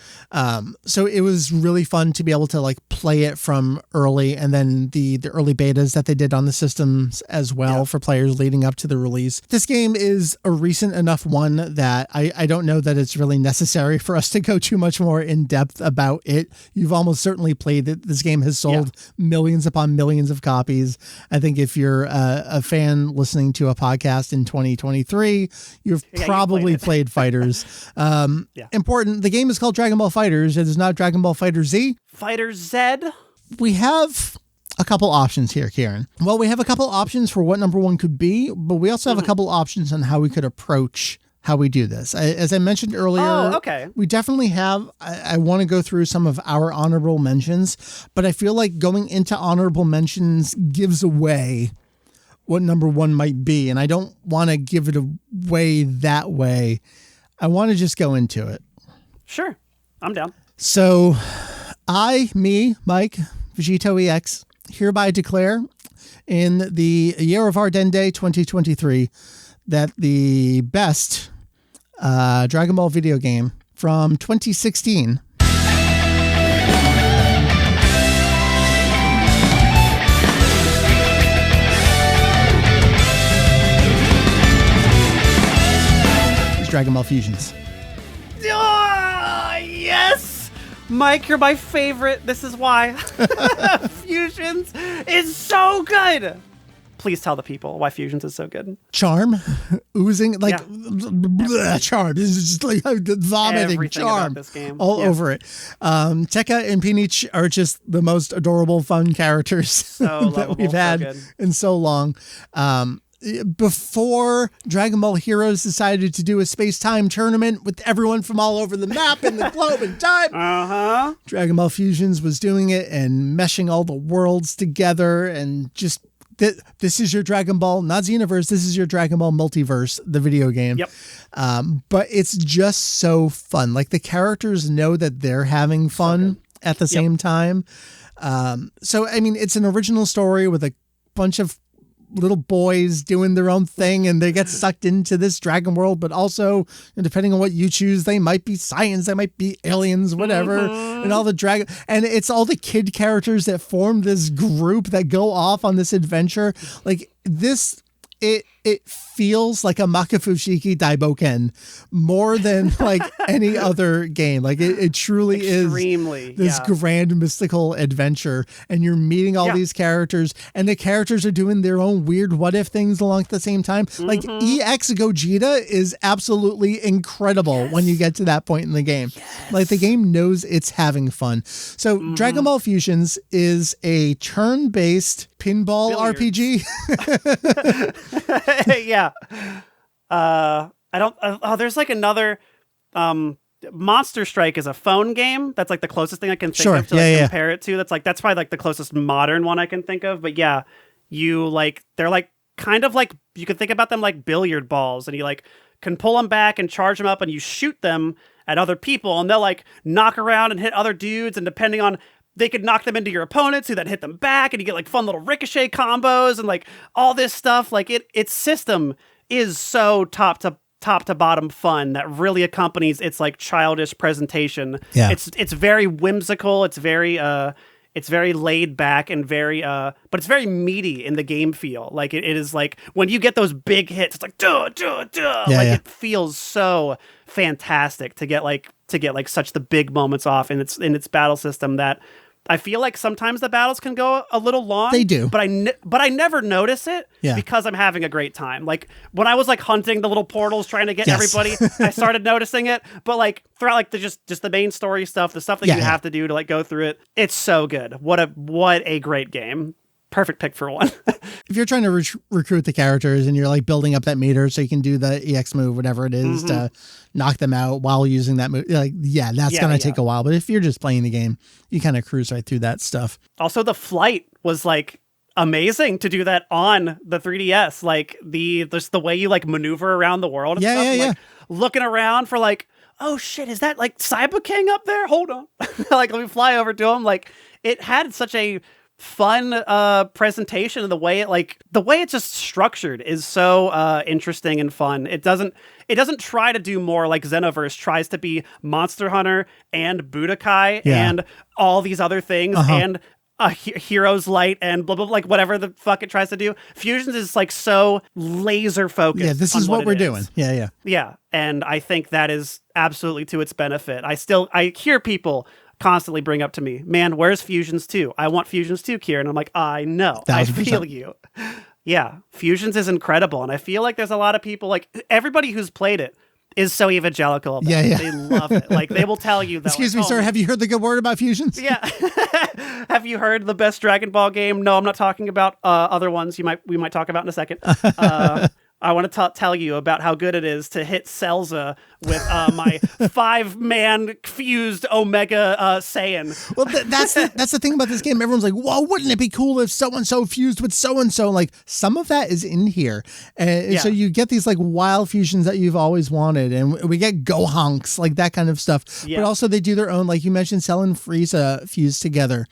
So it was really fun to be able to like play it from early, and then the early betas that they did on the systems as well for players leading up to the release. This game is a recent enough one that I don't know that it's really necessary for us to go too much more in depth about it. You've almost certainly played it. This game has sold millions upon millions of copies. I think if you're a fan listening to a podcast in 2023, you've probably played Fighters. Important, the game is called Dragon Ball Fighters. It is not Dragon Ball Fighter Z. Fighter Z? We have a couple options here, Kirran. Well, we have a couple options for what number one could be, but we also have a couple options on how we could approach how we do this. As I mentioned earlier, we definitely have, I want to go through some of our honorable mentions, but I feel like going into honorable mentions gives away what number one might be, and I don't want to give it away that way. I want to just go into it. Sure. I'm down. So Mike, Vegito EX, hereby declare in the year of our Dende 2023 that the best Dragon Ball video game from 2016 is Dragon Ball Fusions. Yes! Mike, you're my favorite. This is why. Fusions is so good. Please tell the people why Fusions is so good. Charm, oozing, like charm. This is just like vomiting everything charm about this game. all over it. Tekka and Peach are just the most adorable, fun characters that we've had in so long. Before Dragon Ball Heroes decided to do a space-time tournament with everyone from all over the map and the globe and time, Dragon Ball Fusions was doing it and meshing all the worlds together, and just this is your Dragon Ball, not Xenoverse, this is your Dragon Ball Multiverse, the video game. Yep. But it's just so fun. Like, the characters know that they're having fun at the same time. So, I mean, it's an original story with a bunch of little boys doing their own thing, and they get sucked into this dragon world, but also, depending on what you choose, they might be science, they might be aliens, whatever, and all the dragon, and it's all the kid characters that form this group that go off on this adventure. Like, this, it feels like a Makafushiki Daiboken more than like any other game. Like, it truly is this grand mystical adventure, and you're meeting all these characters, and the characters are doing their own weird what if things along at the same time. Like, EX Gogeta is absolutely incredible when you get to that point in the game. Like, the game knows it's having fun. So Dragon Ball Fusions is a turn-based pinball RPG. Yeah. There's like another, Monster Strike is a phone game. That's like the closest thing I can think of to compare it to. That's probably like the closest modern one I can think of. But yeah, they're like kind of like, you can think about them like billiard balls, and you like can pull them back and charge them up, and you shoot them at other people, and they'll like knock around and hit other dudes, and depending on, they could knock them into your opponents who then hit them back, and you get like fun little ricochet combos and like all this stuff. Like, its system is so top to bottom fun that really accompanies its like childish presentation. Yeah. It's very whimsical. It's very laid back and very but it's very meaty in the game feel. Like, it is like when you get those big hits, it's like duh. It feels so fantastic to get like to get like such the big moments off in its battle system that I feel like sometimes the battles can go a little long. They do. But I never notice it because I'm having a great time. Like when I was like hunting the little portals trying to get everybody, I started noticing it. But like throughout like just the main story stuff, the stuff that you have to do to like go through it, it's so good. What a great game. Perfect pick for one. If you're trying to recruit the characters and you're like building up that meter so you can do the EX move, whatever it is, to knock them out while using that move, like, that's going to take a while. But if you're just playing the game, you kind of cruise right through that stuff. Also, the flight was like amazing to do that on the 3DS. Like just the way you like maneuver around the world and stuff. Like, looking around for like, oh shit, is that like Cyber King up there? Hold on. Like let me fly over to him. Like it had such a fun presentation, and the way it's just structured is so interesting and fun. It doesn't try to do more like Xenoverse tries to be Monster Hunter and Budokai and all these other things and Hero's Light and blah blah blah, like whatever the fuck it tries to do. Fusions is like so laser focused. Yeah, this is what we're doing. Yeah. And I think that is absolutely to its benefit. I hear people constantly bring up to me, man, where's Fusions 2? I want Fusions 2, Kirran. I'm like, I know. 1,000%. I feel you. Yeah, Fusions is incredible. And I feel like there's a lot of people, like everybody who's played it is so evangelical about it. They love it. Like they will tell you that. Excuse me, sir, have you heard the good word about Fusions? Yeah. Have you heard the best Dragon Ball game? No, I'm not talking about other ones we might talk about in a second. I want to tell you about how good it is to hit Celza with my 5-man fused Omega Saiyan. Well, that's the thing about this game. Everyone's like, "Whoa, wouldn't it be cool if so and so fused with so and so?" Like some of that is in here, and so you get these like wild fusions that you've always wanted, and we get Gohanks, like that kind of stuff. But also they do their own, like you mentioned, Cell and Frieza fused together,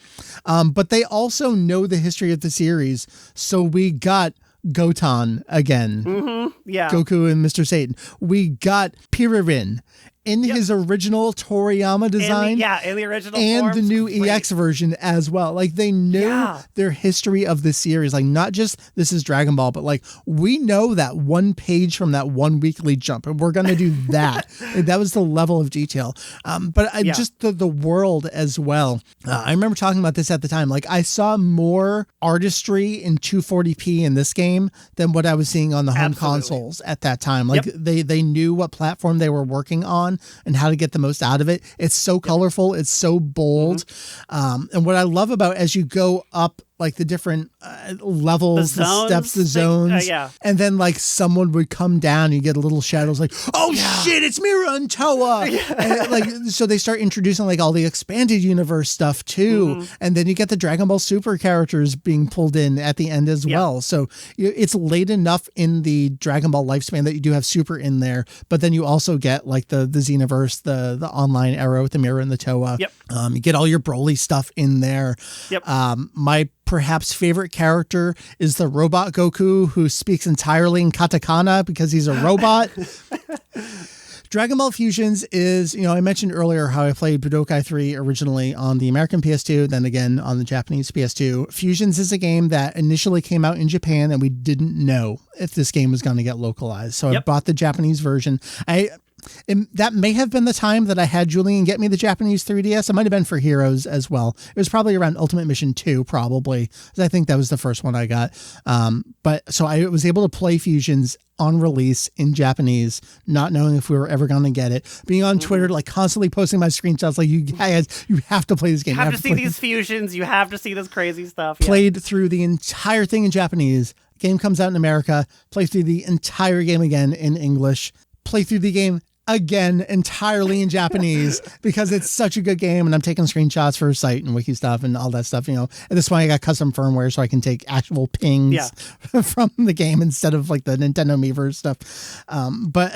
but they also know the history of the series, so we got Goten again. Goku and Mr. Satan. We got Pirrin in his original Toriyama design. In the original and form. the new EX version as well. Like they know their history of the series. Like not just this is Dragon Ball, but like we know that one page from that one weekly jump, and we're gonna do that. Like, that was the level of detail. But just the world as well. I remember talking about this at the time. Like I saw more artistry in 240p in this game than what I was seeing on the home consoles at that time. Like they knew what platform they were working on and how to get the most out of it. It's so colorful. It's so bold. And what I love about as you go up like the different levels, the steps, the zones, and then like someone would come down and you get a little shadows like, oh shit, it's Mira and Toa. And, like, so they start introducing like all the expanded universe stuff too. And then you get the Dragon Ball Super characters being pulled in at the end as well. So it's late enough in the Dragon Ball lifespan that you do have Super in there, but then you also get like the Xenoverse, the online era with the Mira and the Toa. You get all your Broly stuff in there. My perhaps favorite character is the robot Goku, who speaks entirely in katakana because he's a robot. Dragon Ball Fusions is, I mentioned earlier how I played Budokai 3 originally on the American PS2, then again on the Japanese PS2. Fusions is a game that initially came out in Japan and we didn't know if this game was going to get localized. So I bought the Japanese version. That may have been the time that I had Julian get me the Japanese 3DS. It might have been for Heroes as well. It was probably around Ultimate Mission 2, probably. I think that was the first one I got. But so I was able to play Fusions on release in Japanese, not knowing if we were ever going to get it. Being on Twitter, like constantly posting my screenshots, like, you guys, you have to play this game. You have to see these fusions. You have to see this crazy stuff. Played through the entire thing in Japanese. Game comes out in America. Play through the entire game again in English. Play through the game again entirely in Japanese because it's such a good game, and I'm taking screenshots for site and wiki stuff and all that stuff. At this point I got custom firmware so I can take actual pings from the game instead of like the Nintendo Miiverse stuff. But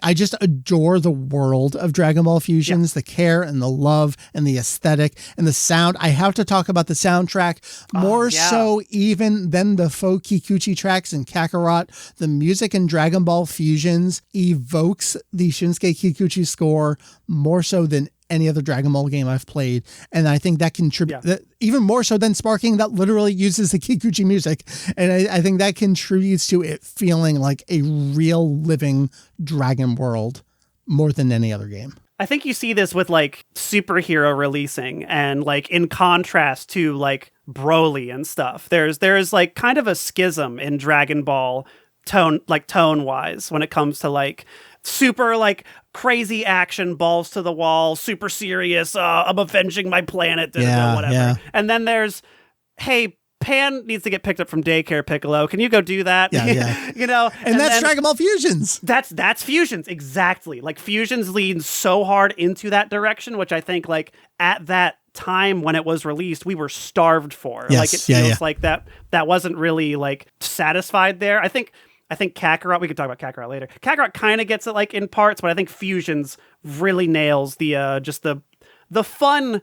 I just adore the world of Dragon Ball Fusions, the care and the love and the aesthetic and the sound. I have to talk about the soundtrack more so even than the faux Kikuchi tracks in Kakarot. The music in Dragon Ball Fusions evokes the Shinsuke Kikuchi score more so than any other Dragon Ball game I've played. And I think that contributes even more so than Sparking, that literally uses the Kikuchi music. And I think that contributes to it feeling like a real living Dragon world more than any other game. I think you see this with like superhero releasing, and like in contrast to like Broly and stuff. There's like kind of a schism in Dragon Ball tone wise when it comes to like super like crazy action, balls to the wall, super serious. I'm avenging my planet, whatever. Yeah. And then there's, hey, Pan needs to get picked up from daycare, Piccolo. Can you go do that? Yeah. You know, and that's Dragon Ball Fusions. That's Fusions, exactly. Like Fusions leans so hard into that direction, which I think like at that time when it was released, we were starved for. Yes. Like it feels like that wasn't really like satisfied there. I think Kakarot, we could talk about Kakarot later. Kakarot kind of gets it like in parts, but I think Fusions really nails the just the fun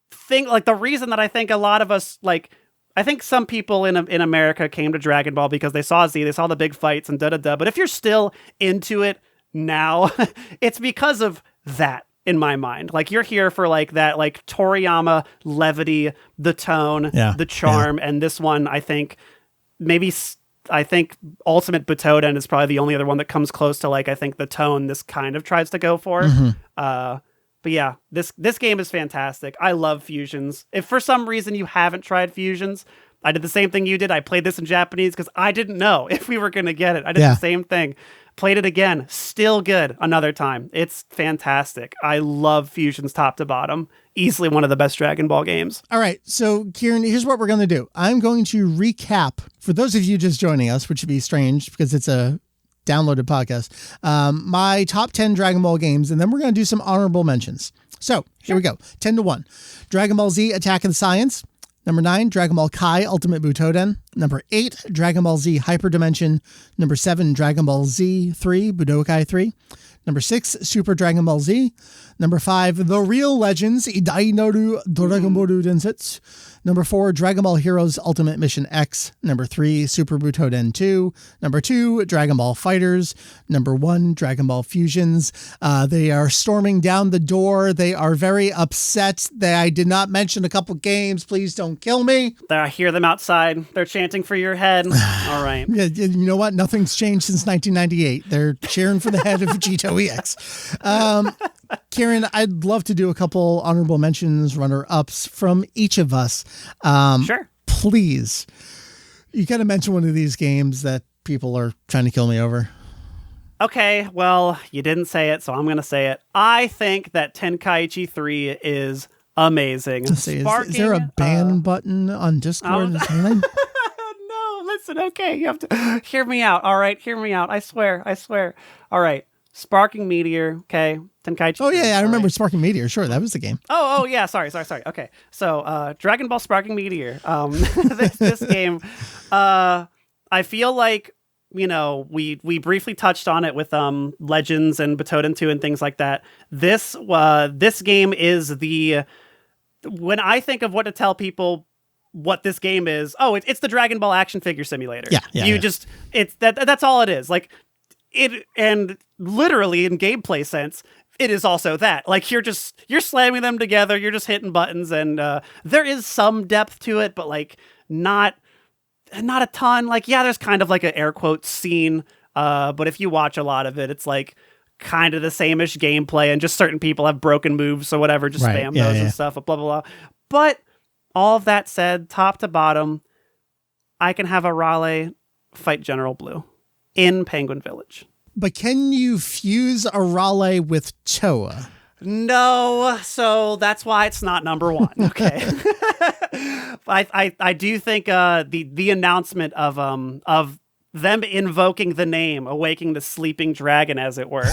thing. Like the reason that I think a lot of us like, I think some people in America came to Dragon Ball because they saw Z, they saw the big fights and da-da-da. But if you're still into it now, it's because of that, in my mind. Like, you're here for, like, that, like, Toriyama levity, the tone, the charm. And this one, I think, Ultimate Butoden is probably the only other one that comes close to, like, I think the tone this kind of tries to go for. But yeah, this game is fantastic. I love Fusions. If for some reason you haven't tried Fusions, I did the same thing you did. I played this in Japanese because I didn't know if we were going to get it. I did the same thing. Played it again. Still good another time. It's fantastic. I love Fusions top to bottom. Easily one of the best Dragon Ball games. All right. So, Kirran, here's what we're going to do. I'm going to recap, for those of you just joining us, which would be strange because it's a downloaded podcast, my top 10 Dragon Ball games, and then we're going to do some honorable mentions. So here we go. 10-1. Dragon Ball Z Attack of the Science. Number 9, Dragon Ball Kai Ultimate Butoden. Number 8, Dragon Ball Z Hyperdimension. Number 7, Dragon Ball Z 3 Budokai 3. Number 6, Super Dragon Ball Z. Number 5, The Real Legends Idai Noru Dragon Ball Densetsu. Number 4, Dragon Ball Heroes Ultimate Mission X. Number 3, Super Butoden 2. Number 2, Dragon Ball Fighters. Number 1, Dragon Ball Fusions. They are storming down the door. They are very upset that I did not mention a couple games. Please don't kill me. I hear them outside. They're chanting for your head. All right. Yeah, you know what? Nothing's changed since 1998. They're cheering for the head of Vegito EX. Kirran, I'd love to do a couple honorable mentions, runner-ups from each of us. Sure. Please. You got to mention one of these games that people are trying to kill me over. Okay, well, you didn't say it, so I'm going to say it. I think that Tenkaichi 3 is amazing. Is there a ban button on Discord? No, listen, okay, you have to hear me out, all right? Hear me out, I swear. All right, Sparking Meteor, okay, Tenkaichi. Oh, yeah, I remember right. Sparking Meteor, sure, that was the game. Oh, yeah, sorry. Okay, so Dragon Ball Sparking Meteor, this game, I feel like, you know, we briefly touched on it with Legends and Butoden 2 and things like that. This game is when I think of what to tell people what this game is, it's the Dragon Ball action figure simulator. That's all it is. Like it, and literally in gameplay sense, it is also that. Like you're slamming them together, you're just hitting buttons, and there is some depth to it, but like not a ton. Like, yeah, there's kind of like an air quotes scene, but if you watch a lot of it, it's like kind of the same-ish gameplay, and just certain people have broken moves or whatever, just spam those and stuff, blah, blah, blah. But all of that said, top to bottom, I can have a Raleigh fight General Blue in Penguin Village. But can you fuse a Raleigh with Toa? No, so that's why it's not number one. Okay. I do think the announcement of them invoking the name, awaking the sleeping dragon, as it were.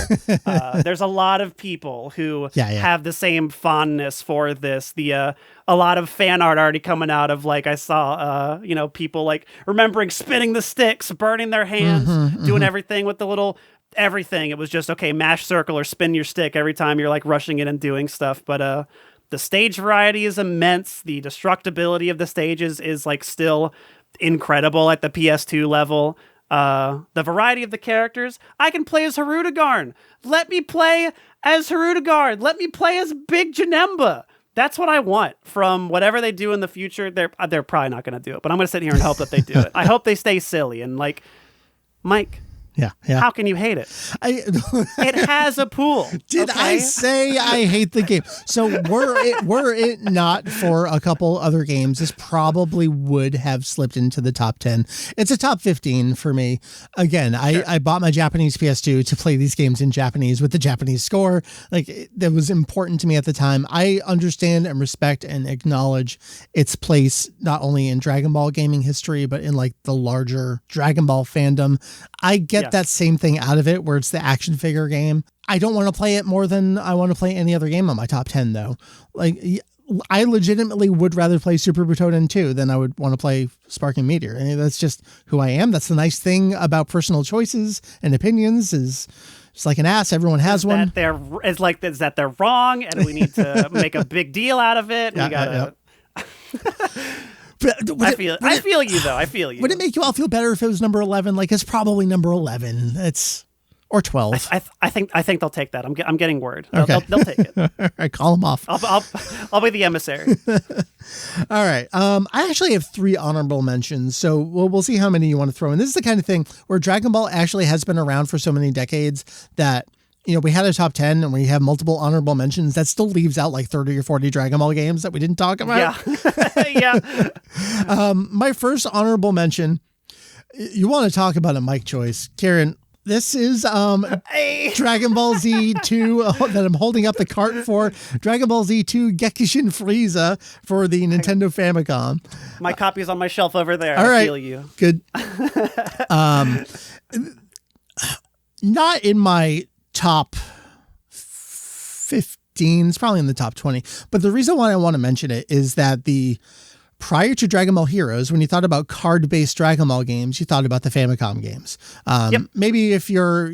There's a lot of people who have the same fondness for this. A lot of fan art already coming out of, like, I saw people like remembering spinning the sticks, burning their hands, doing everything with the little everything. It was just, okay, mash circle or spin your stick every time you're like rushing in and doing stuff. But the stage variety is immense. The destructibility of the stages is like still incredible at the PS2 level. The variety of the characters. I can play as Hirudegarn. Let me play as Hirudegarn. Let me play as Big Janemba. That's what I want from whatever they do in the future. They're probably not going to do it, but I'm going to sit here and hope that they do it. I hope they stay silly. And like, Mike, Yeah. Yeah. How can you hate it? It has a pool. Did I say I hate the game? So were it not for a couple other games, this probably would have slipped into the top 10. It's a top 15 for me. Again, I bought my Japanese PS2 to play these games in Japanese with the Japanese score. Like, that was important to me at the time. I understand and respect and acknowledge its place not only in Dragon Ball gaming history, but in like the larger Dragon Ball fandom. I get that same thing out of it, where it's the action figure game. I don't want to play it more than I want to play any other game on my top 10, though. Like, I legitimately would rather play Super Butoden 2 than I would want to play Sparking Meteor. I mean, that's just who I am. That's the nice thing about personal choices and opinions, is it's like an ass. Everyone has one. Is that they're wrong, and we need to make a big deal out of it. We gotta. I feel you though. I feel you. Would it make you all feel better if it was number 11? Like, it's probably number 11. Or 12. I think they'll take that. I'm getting word. Okay. They'll take it. All right, call them off. I'll be the emissary. All right. I actually have 3 honorable mentions, so we'll see how many you want to throw in. This is the kind of thing where Dragon Ball actually has been around for so many decades that, you know, we had a top 10 and we have multiple honorable mentions. That still leaves out like 30 or 40 Dragon Ball games that we didn't talk about. Yeah. My first honorable mention, you want to talk about a mic choice, Kirran. This is Dragon Ball Z 2 that I'm holding up the cart for. Dragon Ball Z 2 Gekishin Frieza for the Nintendo Famicom. My copy's on my shelf over there. All right. I feel you. Good. Not in my top 15. It's probably in the top 20. But the reason why I want to mention it is that prior to Dragon Ball Heroes, when you thought about card-based Dragon Ball games, you thought about the Famicom games. Maybe if you're,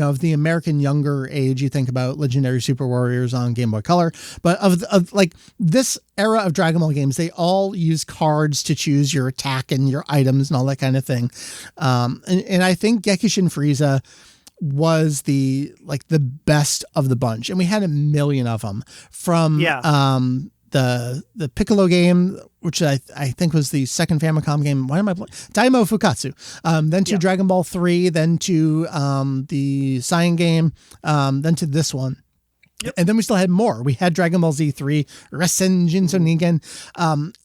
of the American younger age, you think about Legendary Super Warriors on Game Boy Color. But of like this era of Dragon Ball games, they all use cards to choose your attack and your items and all that kind of thing. And I think Gekishin Frieza was the best of the bunch, and we had a million of them from the Piccolo game, which I think was the second Famicom game. Why am I playing? Daimo Fukatsu. Then to Dragon Ball 3, then to the Cyan game, then to this one. Yep. And then we still had more. We had Dragon Ball Z3, Resen Jinso Ningen,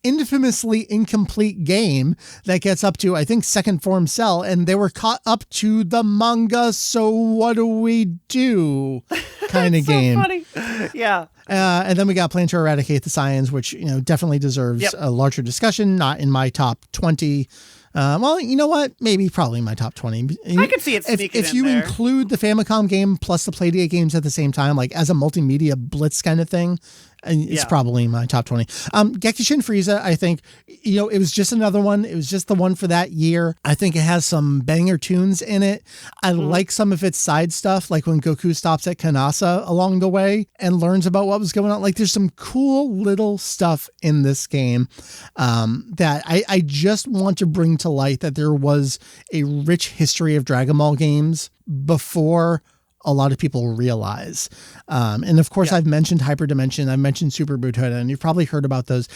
infamously incomplete game that gets up to, I think, second form Cell, and they were caught up to the manga, so what do we do? Kind of game. So funny. Yeah. And then we got Plan to Eradicate the Saiyans, which, definitely deserves a larger discussion. Not in my top 20. Well, you know what? Probably my top 20. I could see it sneaking if you there. include the Famicom game plus the Playdate games at the same time, like as a multimedia blitz kind of thing, it's probably my top 20. Gekishin Frieza, I think, it was just another one. It was just the one for that year. I think it has some banger tunes in it. I like some of its side stuff, like when Goku stops at Kanasa along the way and learns about what was going on. Like, there's some cool little stuff in this game that I just want to bring to light, that there was a rich history of Dragon Ball games before a lot of people realize. And of course, I've mentioned Hyperdimension, I've mentioned Super Butoden, and you've probably heard about those.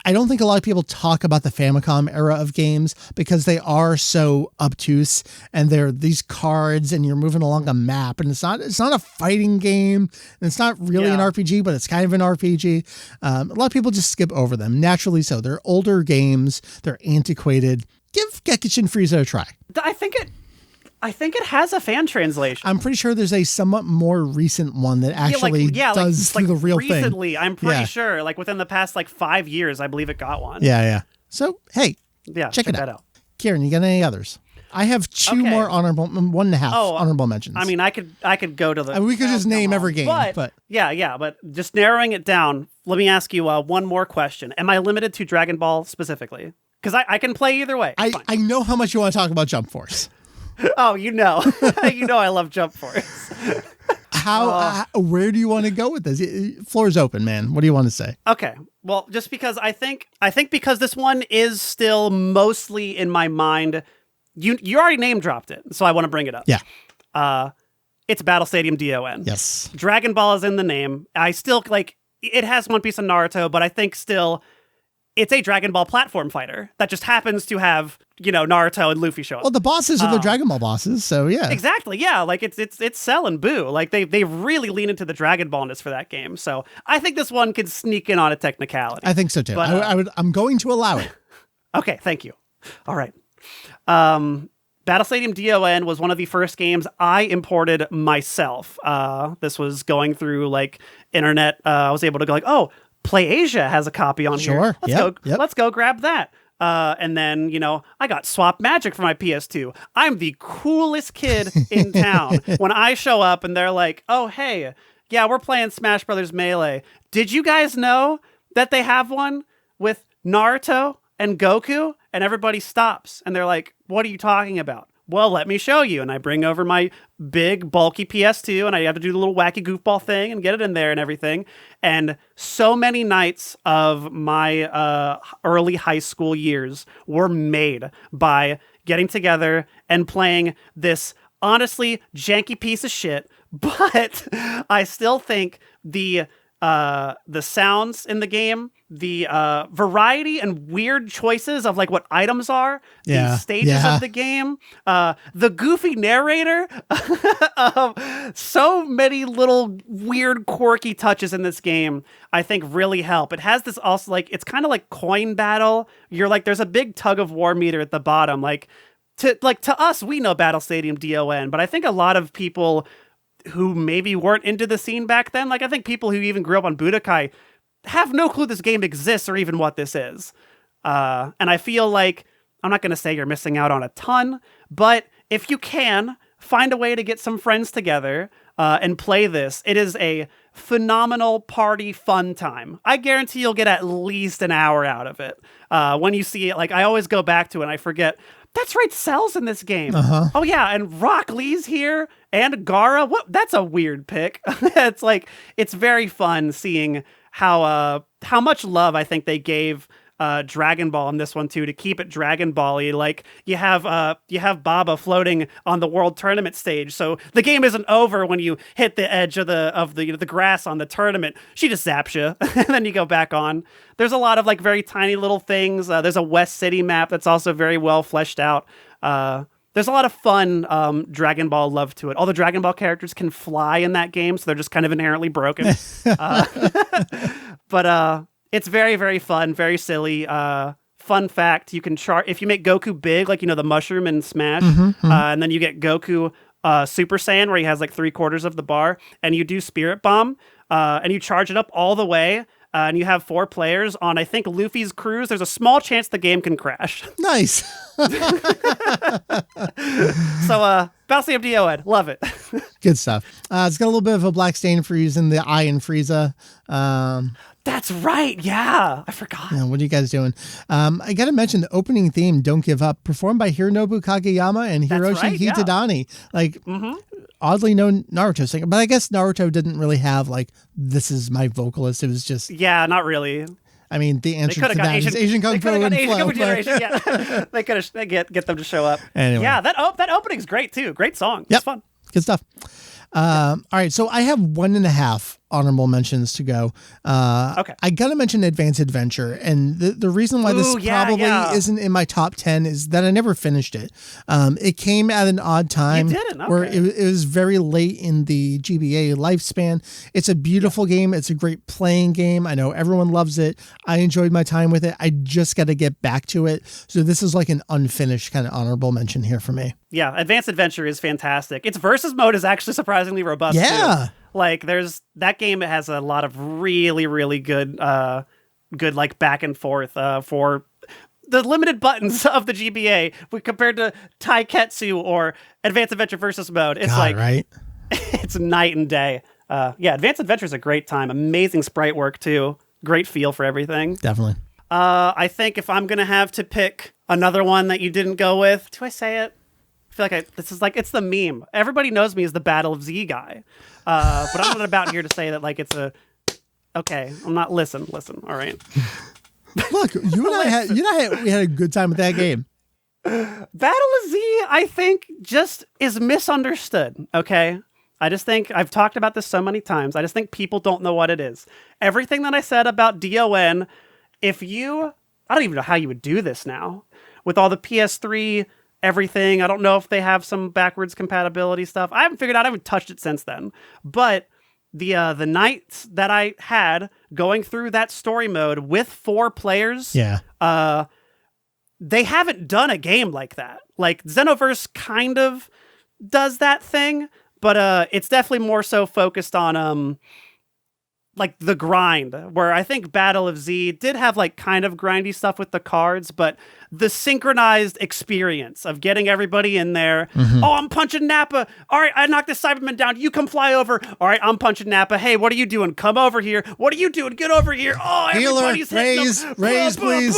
I don't think a lot of people talk about the Famicom era of games because they are so obtuse, and they're these cards and you're moving along a map, and it's not a fighting game, and it's not really an RPG, but it's kind of an RPG. A lot of people just skip over them, naturally so. They're older games, they're antiquated. Give Gekishin Frieza a try. I think it has a fan translation. I'm pretty sure there's a somewhat more recent one that actually does the real thing. Recently, I'm pretty sure, like within the past 5 years, I believe it got one. Yeah. So, hey, check it out. Kirran, you got any others? I have two more honorable, 1.5 honorable mentions. I mean, I could go to the. We could just name every game, but but just narrowing it down. Let me ask you one more question. Am I limited to Dragon Ball specifically? Because I can play either way. I know how much you want to talk about Jump Force. Oh, you know I love Jump Force. Where do you want to go with this? Floor's open, man. What do you want to say? Okay. Well, just because I think because this one is still mostly in my mind. You already name dropped it, so I want to bring it up. Yeah. It's Battle Stadium DON. Yes. Dragon Ball is in the name. I still it has One Piece and Naruto, but I think still it's a Dragon Ball platform fighter that just happens to have, Naruto and Luffy show up. Well, the bosses are the Dragon Ball bosses, so yeah. Exactly, yeah. Like it's Cell and Boo. Like they really lean into the Dragon Ballness for that game. So I think this one could sneak in on a technicality. I think so too. But, I'm going to allow it. Okay, thank you. All right. Battle Stadium DON was one of the first games I imported myself. This was going through like internet. I was able to go like, oh, PlayAsia has a copy on here. Let's go grab that. And then, I got Swap Magic for my PS2. I'm the coolest kid in town. When I show up and they're like, oh, hey, yeah, we're playing Smash Brothers Melee. Did you guys know that they have one with Naruto and Goku? And everybody stops and they're like, what are you talking about? Well, let me show you. And I bring over my big, bulky PS2 and I have to do the little wacky goofball thing and get it in there and everything. And so many nights of my early high school years were made by getting together and playing this honestly janky piece of shit. But I still think the sounds in the game, the variety and weird choices of like what items are, the stages of the game, the goofy narrator, so many little weird quirky touches in this game, I think really help. It has this also like, it's kind of like coin battle. You're like, there's a big tug of war meter at the bottom. To us, we know Battle Stadium DON, but I think a lot of people who maybe weren't into the scene back then, like I think people who even grew up on Budokai have no clue this game exists or even what this is. And I feel like, I'm not going to say you're missing out on a ton, but if you can, find a way to get some friends together and play this. It is a phenomenal party fun time. I guarantee you'll get at least an hour out of it. When you see it, like I always go back to it and I forget, that's right, Cell's in this game. Oh yeah, and Rock Lee's here, and Gaara. What? That's a weird pick. It's like, it's very fun seeing how much love I think they gave Dragon Ball in this one too, to keep it Dragon Ball-y. Like you have Baba floating on the world tournament stage, so the game isn't over when you hit the edge of the grass on the tournament. She just zaps you, and then you go back on. There's a lot of like very tiny little things. There's a West City map that's also very well fleshed out. There's a lot of fun Dragon Ball love to it. All the Dragon Ball characters can fly in that game, so they're just kind of inherently broken. But it's very, very fun, very silly. Fun fact, you can if you make Goku big, like, the mushroom in Smash, and then you get Goku Super Saiyan, where he has like 3/4 of the bar, and you do Spirit Bomb, and you charge it up all the way, and you have 4 players on, I think, Luffy's cruise. There's a small chance the game can crash. Nice. So, Battle Stadium DON, love it. Good stuff. It's got a little bit of a black stain for using the I in Frieza. That's right. Yeah, I forgot. Yeah, what are you guys doing? I got to mention the opening theme, Don't Give Up, performed by Hironobu Kageyama and Hiroshi Hitadani. Like, oddly known Naruto singer. But I guess Naruto didn't really have, like, this is my vocalist. It was just... Yeah, not really. I mean, the answer to that is Asian Kung Fu and Flow. Yeah. They could have get them to show up. Anyway. Yeah, that opening's great, too. Great song. Yep. It's fun. Good stuff. All right, so I have 1.5 honorable mentions to go. Okay. I got to mention Advanced Adventure, and the reason why this probably isn't in my top 10 is that I never finished it. It came at an odd time. You didn't? Okay. Where it was very late in the GBA lifespan. It's a beautiful game. It's a great playing game. I know everyone loves it. I enjoyed my time with it. I just got to get back to it. So this is like an unfinished kind of honorable mention here for me. Yeah, Advanced Adventure is fantastic. Its versus mode is actually surprisingly robust. Yeah. Too. Like that game has a lot of really, really good like back and forth for the limited buttons of the GBA compared to Taiketsu or Advanced Adventure versus mode. It's right? It's night and day. Yeah, Advanced Adventure is a great time. Amazing sprite work too. Great feel for everything. Definitely. I think if I'm gonna have to pick another one that you didn't go with, do I say it? I feel like it's the meme. Everybody knows me as the Battle of Z guy. But I'm not about here to say that like it's okay. I'm not listen. All right. Look, you and I we had a good time with that game. Battle of Z, I think, just is misunderstood. Okay. I just think I've talked about this so many times. I just think people don't know what it is. Everything that I said about DON, if you I don't even know how you would do this now with all the PS3 everything. I don't know if they have some backwards compatibility stuff. I haven't figured out. I haven't touched it since then. But the nights that I had going through that story mode with 4 players, they haven't done a game like that. Like Xenoverse kind of does that thing, but it's definitely more so focused on like the grind, where I think Battle of Z did have like kind of grindy stuff with the cards, but the synchronized experience of getting everybody in there. Oh, I'm punching Nappa. All right, I knocked this Cyberman down. You come fly over. All right, I'm punching Nappa. Hey, what are you doing? Come over here. What are you doing? Get over here. Oh, everybody's hitting raise, please.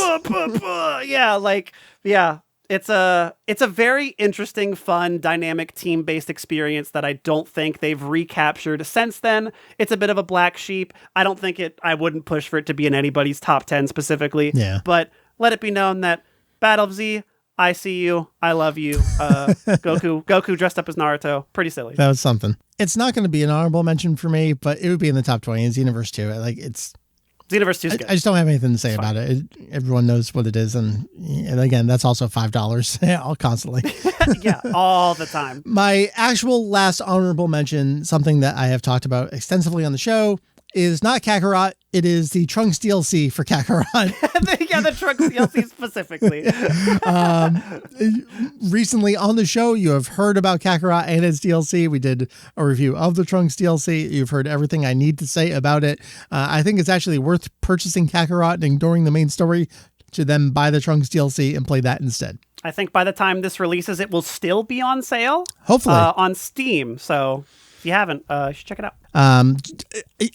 Yeah. It's a very interesting, fun, dynamic, team-based experience that I don't think they've recaptured since then. It's a bit of a black sheep. I wouldn't push for it to be in anybody's top 10 specifically. Yeah. But let it be known that Battle of Z, I see you, I love you. Goku dressed up as Naruto. Pretty silly. That was something. It's not going to be an honorable mention for me, but it would be in the top 20. It's Xenoverse 2. Xenoverse 2 is good. I just don't have anything to say about it. Everyone knows what it is. And again, that's also $5 all constantly. Yeah, all the time. My actual last honorable mention, something that I have talked about extensively on the show, is not Kakarot. It is the Trunks DLC for Kakarot. Yeah, the Trunks DLC specifically. Recently on the show, you have heard about Kakarot and its DLC. We did a review of the Trunks DLC. You've heard everything I need to say about it. I think it's actually worth purchasing Kakarot and ignoring the main story to then buy the Trunks DLC and play that instead. I think by the time this releases, it will still be on sale. Hopefully. On Steam. So if you haven't, you should check it out. I'm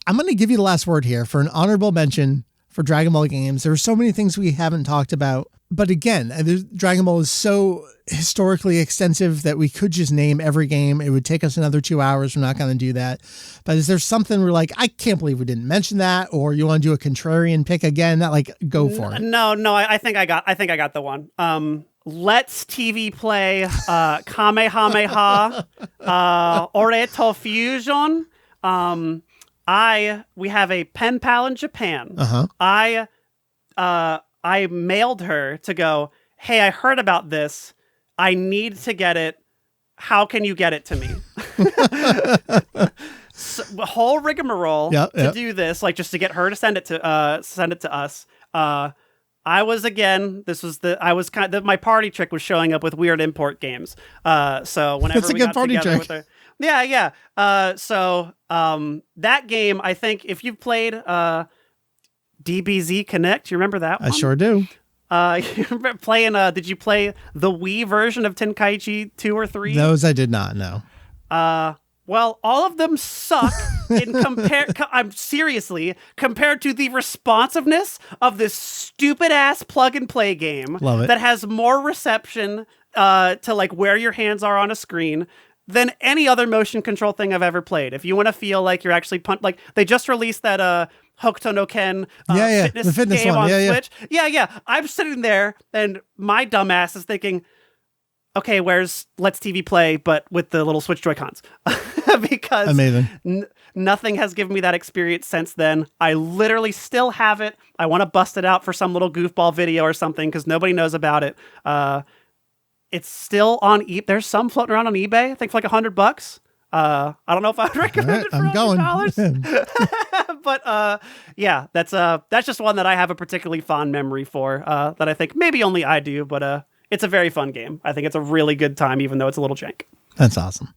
going to give you the last word here for an honorable mention for Dragon Ball games. There are so many things we haven't talked about. But again, Dragon Ball is so historically extensive that we could just name every game. It would take us another 2 hours. We're not going to do that. But is there something we're like, I can't believe we didn't mention that? Or you want to do a contrarian pick again? Go for it. No, I think I got the one. Let's TV play Kamehameha Oreto Fusion. We have a pen pal in Japan. I mailed her to go, hey, I heard about this. I need to get it. How can you get it to me? So, the whole rigmarole to do this, like just to get her to send it to us. My party trick was showing up with weird import games. So whenever that's a good party trick. With her, that game, I think if you've played DBZ Connect, you remember that one? I sure do. You remember playing? Did you play the Wii version of Tenkaichi 2 or 3? Those I did not know. Well, all of them suck compared to the responsiveness of this stupid ass plug and play game that has more reception to like where your hands are on a screen than any other motion control thing I've ever played. If you want to feel like you're actually like they just released that Hokuto no Ken fitness game on Switch. Yeah. I'm sitting there and my dumbass is thinking, okay, where's Let's TV Play, but with the little Switch Joy-Cons? Because amazing. Nothing has given me that experience since then. I literally still have it. I want to bust it out for some little goofball video or something because nobody knows about it. It's still on eBay. There's some floating around on eBay, I think for like $100. I don't know if I would recommend it for $100. But that's just one that I have a particularly fond memory for. That I think maybe only I do, but it's a very fun game. I think it's a really good time, even though it's a little jank. That's awesome.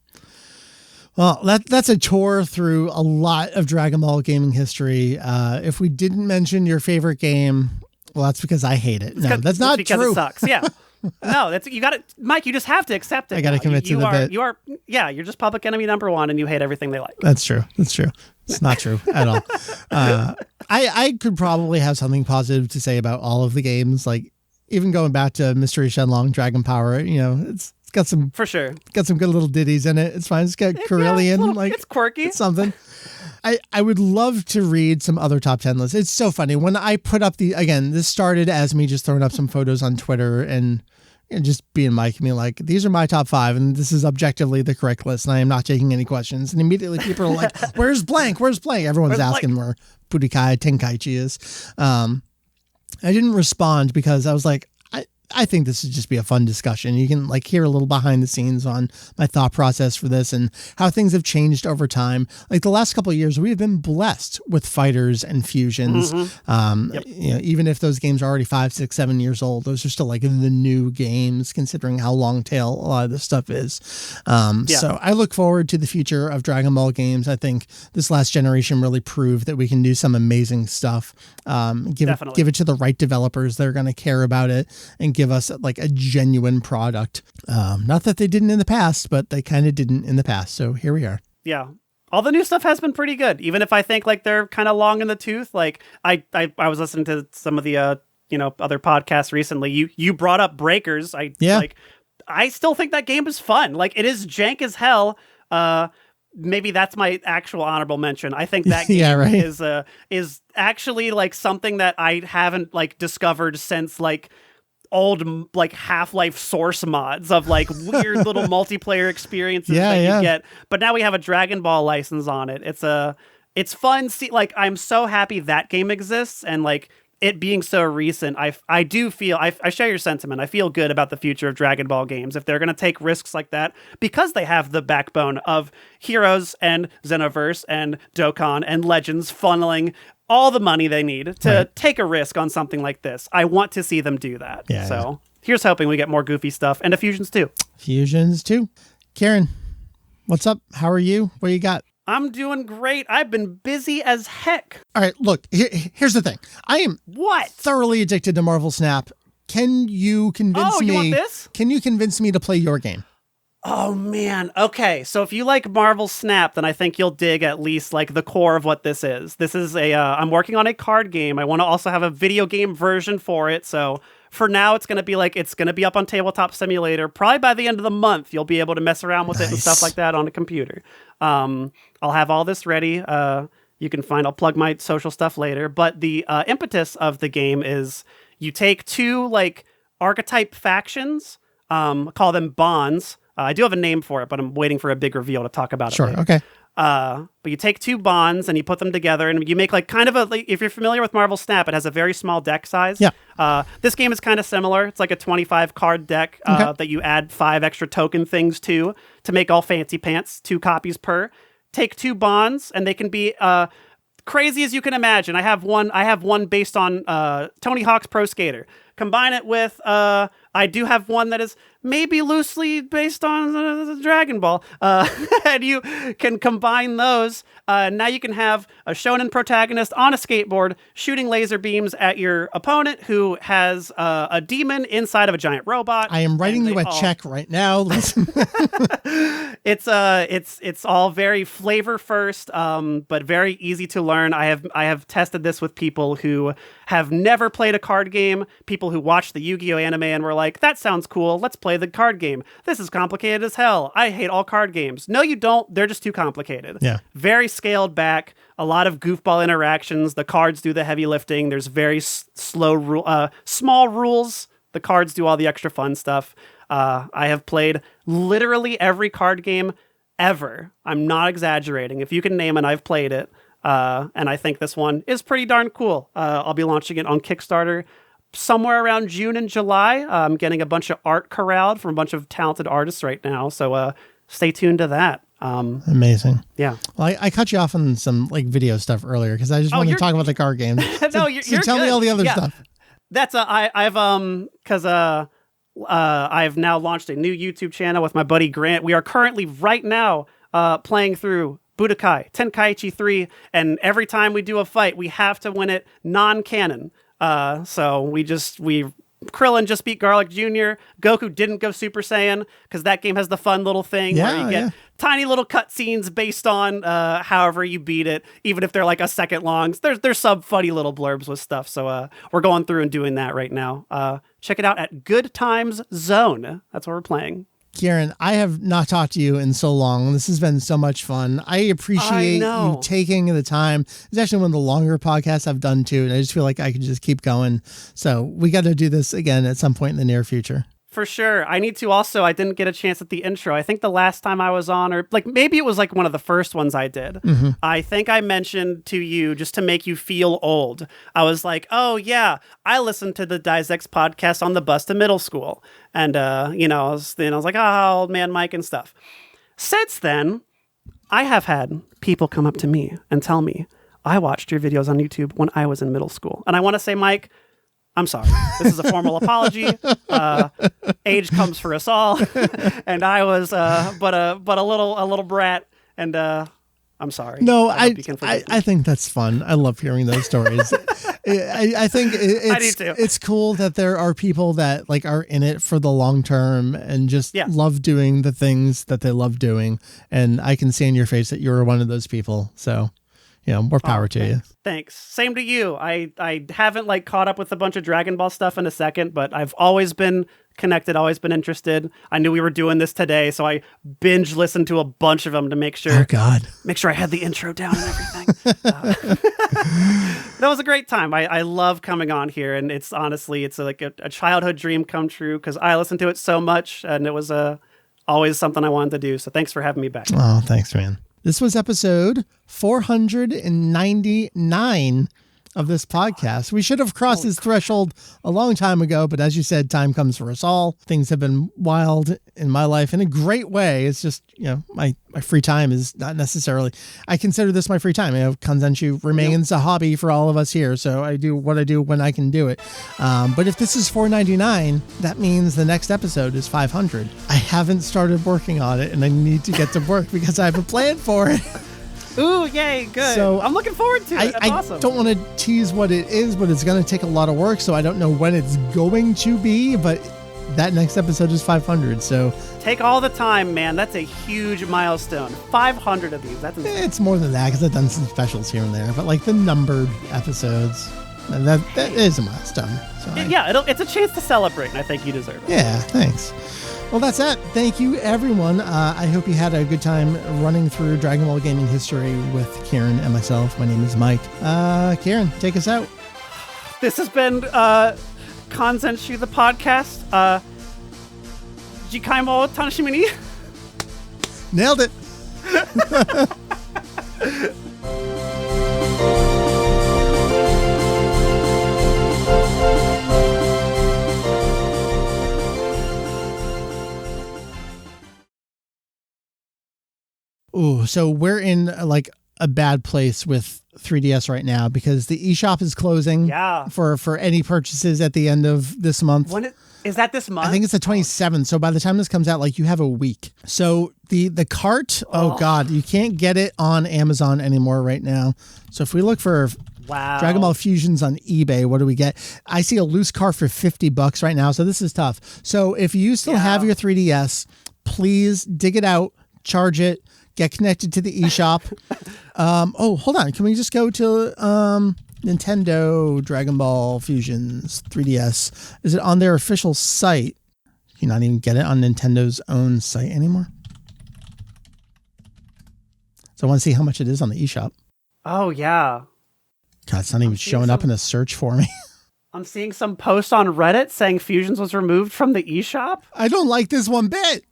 Well, that's a tour through a lot of Dragon Ball gaming history. If we didn't mention your favorite game, well, that's because I hate it. No, that's not because true. It sucks. Yeah. No, you got it, Mike. You just have to accept it. I got to commit to the bit. You're just public enemy number one, and you hate everything they like. That's true. It's not true at all. I could probably have something positive to say about all of the games. Like even going back to Mystery Shenlong, Dragon Power. It's got some for sure. Got some good little ditties in it. It's fine. It's got Carillion. It's quirky. It's something. I would love to read some other top 10 lists. It's so funny when I put up this started as me just throwing up some photos on Twitter and just being Mike, me like, these are my top 5 and this is objectively the correct list and I am not taking any questions. And immediately people are like, where's blank? Everyone's asking where Budokai Tenkaichi is. I didn't respond because I was like, I think this would just be a fun discussion. You can like hear a little behind the scenes on my thought process for this and how things have changed over time. Like the last couple of years, we have been blessed with fighters and fusions. You know, even if those games are already 5, 6, 7 years old, those are still like the new games, considering how long tail a lot of this stuff is. So I look forward to the future of Dragon Ball games. I think this last generation really proved that we can do some amazing stuff. Give it to the right developers that are going to care about it and give us like a genuine product. Not that they didn't in the past, but they kind of didn't in the past. So here we are. Yeah. All the new stuff has been pretty good. Even if I think like they're kind of long in the tooth. Like I was listening to some of the other podcasts recently. You brought up Breakers. I still think that game is fun. Like it is jank as hell. Maybe that's my actual honorable mention. I think that game is actually like something that I haven't like discovered since like old like Half-Life source mods of like weird little multiplayer experiences that you get. But now we have a Dragon Ball license on it. It's fun. See, like I'm so happy that game exists, and like it being so recent, I do feel I share your sentiment. I feel good about the future of Dragon Ball games if they're going to take risks like that, because they have the backbone of Heroes and Xenoverse and Dokkan and Legends funneling all the money they need to take a risk on something like this. I want to see them do that. Here's hoping we get more goofy stuff and a Fusions too. Fusions too. Kirran, what's up? How are you? What you got? I'm doing great. I've been busy as heck. All right, look, here's the thing. I am thoroughly addicted to Marvel Snap. Can you convince me? You want this? Can you convince me to play your game? Oh, man. Okay, so if you like Marvel Snap, then I think you'll dig at least like the core of what this is. This is I'm working on a card game. I want to also have a video game version for it. So for now, it's going to be up on Tabletop Simulator. Probably by the end of the month, you'll be able to mess around with it and stuff like that on a computer. I'll have all this ready. You can I'll plug my social stuff later. But the impetus of the game is you take two like archetype factions, call them bonds. I do have a name for it, but I'm waiting for a big reveal to talk about it. Sure. Okay. But you take two bonds and you put them together, and you make like kind of if you're familiar with Marvel Snap, it has a very small deck size. Yeah. This game is kind of similar. It's like a 25 card deck that you add 5 extra token things to make all fancy pants, 2 copies per. Take 2 bonds, and they can be crazy as you can imagine. I have one based on Tony Hawk's Pro Skater. Combine it with I do have one that is maybe loosely based on Dragon Ball. And you can combine those. Now you can have a shonen protagonist on a skateboard shooting laser beams at your opponent who has a demon inside of a giant robot. I am writing you a check right now. Listen. It's all very flavor first, but very easy to learn. I have tested this with people who have never played a card game, people who watched the Yu-Gi-Oh anime and were like, that sounds cool, let's play the card game. This is complicated as hell. I hate all card games. No, you don't. They're just too complicated. Yeah. Very scaled back, a lot of goofball interactions. The cards do the heavy lifting. There's very small rules. The cards do all the extra fun stuff. I have played literally every card game ever. I'm not exaggerating. If you can name it, I've played it. And I think this one is pretty darn cool. I'll be launching it on Kickstarter somewhere around June and July. I'm getting a bunch of art corralled from a bunch of talented artists right now. So stay tuned to that. Amazing. Yeah. Well, I cut you off on some like video stuff earlier because I just wanted to talk about the card game. No, you're tell me all the other stuff. That's I've now launched a new YouTube channel with my buddy Grant. We are currently right now playing through Budokai Tenkaichi 3, and every time we do a fight, we have to win it non-canon. So Krillin just beat Garlic Jr. Goku didn't go Super Saiyan because that game has the fun little thing where you get tiny little cutscenes based on however you beat it, even if they're like a second long. There's some funny little blurbs with stuff. So we're going through and doing that right now. Check it out at Good Times Zone. That's what we're playing. Kirran, I have not talked to you in so long. This has been so much fun. I appreciate you taking the time. It's actually one of the longer podcasts I've done too, and I just feel like I could just keep going. So we got to do this again at some point in the near future. For sure. I need to also, I didn't get a chance at the intro. I think the last time I was on, or like maybe it was like one of the first ones I did. I think I mentioned to you, just to make you feel old, I was like, oh yeah, I listened to the Dizex podcast on the bus to middle school. And, I was like, oh, old man Mike and stuff. Since then, I have had people come up to me and tell me, I watched your videos on YouTube when I was in middle school. And I want to say, Mike, I'm sorry. This is a formal apology. Age comes for us all, and I was but a little brat, and I'm sorry. No, I think that's fun. I love hearing those stories. I think I do too. It's cool that there are people that like are in it for the long term and just love doing the things that they love doing. And I can see in your face that you're one of those people. So. More power to you. Thanks. Same to you. I haven't like caught up with a bunch of Dragon Ball stuff in a second, but I've always been connected, always been interested. I knew we were doing this today, so I binge listened to a bunch of them to make sure. Oh God! Make sure I had the intro down and everything. That was a great time. I love coming on here, and it's honestly like a childhood dream come true because I listened to it so much, and it was always something I wanted to do. So thanks for having me back. Oh, thanks, man. This was episode 499 of this podcast. We should have crossed this threshold a long time ago, but as you said, time comes for us all. Things have been wild in my life in a great way. It's just, my free time is not necessarily, I consider this my free time. Kanzenshuu remains a hobby for all of us here. So I do what I do when I can do it. But if this is 499, that means the next episode is 500. I haven't started working on it and I need to get to work because I have a plan for it. Ooh, yay, good. So I'm looking forward to it. That's awesome. I don't want to tease what it is, but it's going to take a lot of work, so I don't know when it's going to be, but that next episode is 500, so... Take all the time, man. That's a huge milestone. 500 of these. That's insane. It's more than that, because I've done some specials here and there, but like the numbered episodes, that is a milestone. So it's a chance to celebrate, and I think you deserve it. Yeah, thanks. Well, that's it. Thank you, everyone. I hope you had a good time running through Dragon Ball gaming history with Kirran and myself. My name is Mike. Kirran, take us out. This has been Kanzenshuu, the podcast. Jikai mo tanashimi ni. Nailed it. Ooh, so we're in like a bad place with 3DS right now because the eShop is closing for any purchases at the end of this month. Is that this month? I think it's the 27th. So by the time this comes out, like you have a week. So the cart, oh God, you can't get it on Amazon anymore right now. So if we look for Dragon Ball Fusions on eBay, what do we get? I see a loose cart for $50 right now. So this is tough. So if you still have your 3DS, please dig it out, charge it, get connected to the eShop. Hold on. Can we just go to Nintendo Dragon Ball Fusions 3DS? Is it on their official site? Can you not even get it on Nintendo's own site anymore? So I want to see how much it is on the eShop. Oh, yeah. God, it's not even showing up in a search for me. I'm seeing some posts on Reddit saying Fusions was removed from the eShop. I don't like this one bit.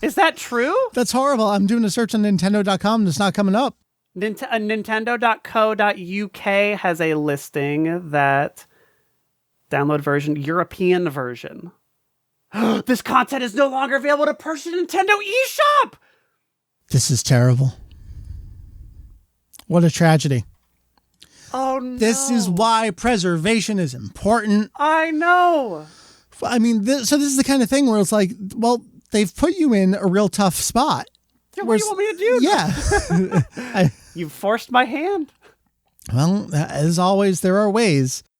Is that true? That's horrible. I'm doing a search on Nintendo.com and it's not coming up. Nintendo.co.uk has a listing that download version, European version. This content is no longer available to purchase in Nintendo eShop. This is terrible. What a tragedy. Oh, no. This is why preservation is important. I know. I mean, so this is the kind of thing where it's like, well, they've put you in a real tough spot. Yeah, what do you want me to do? Yeah. You forced my hand. Well, as always, there are ways.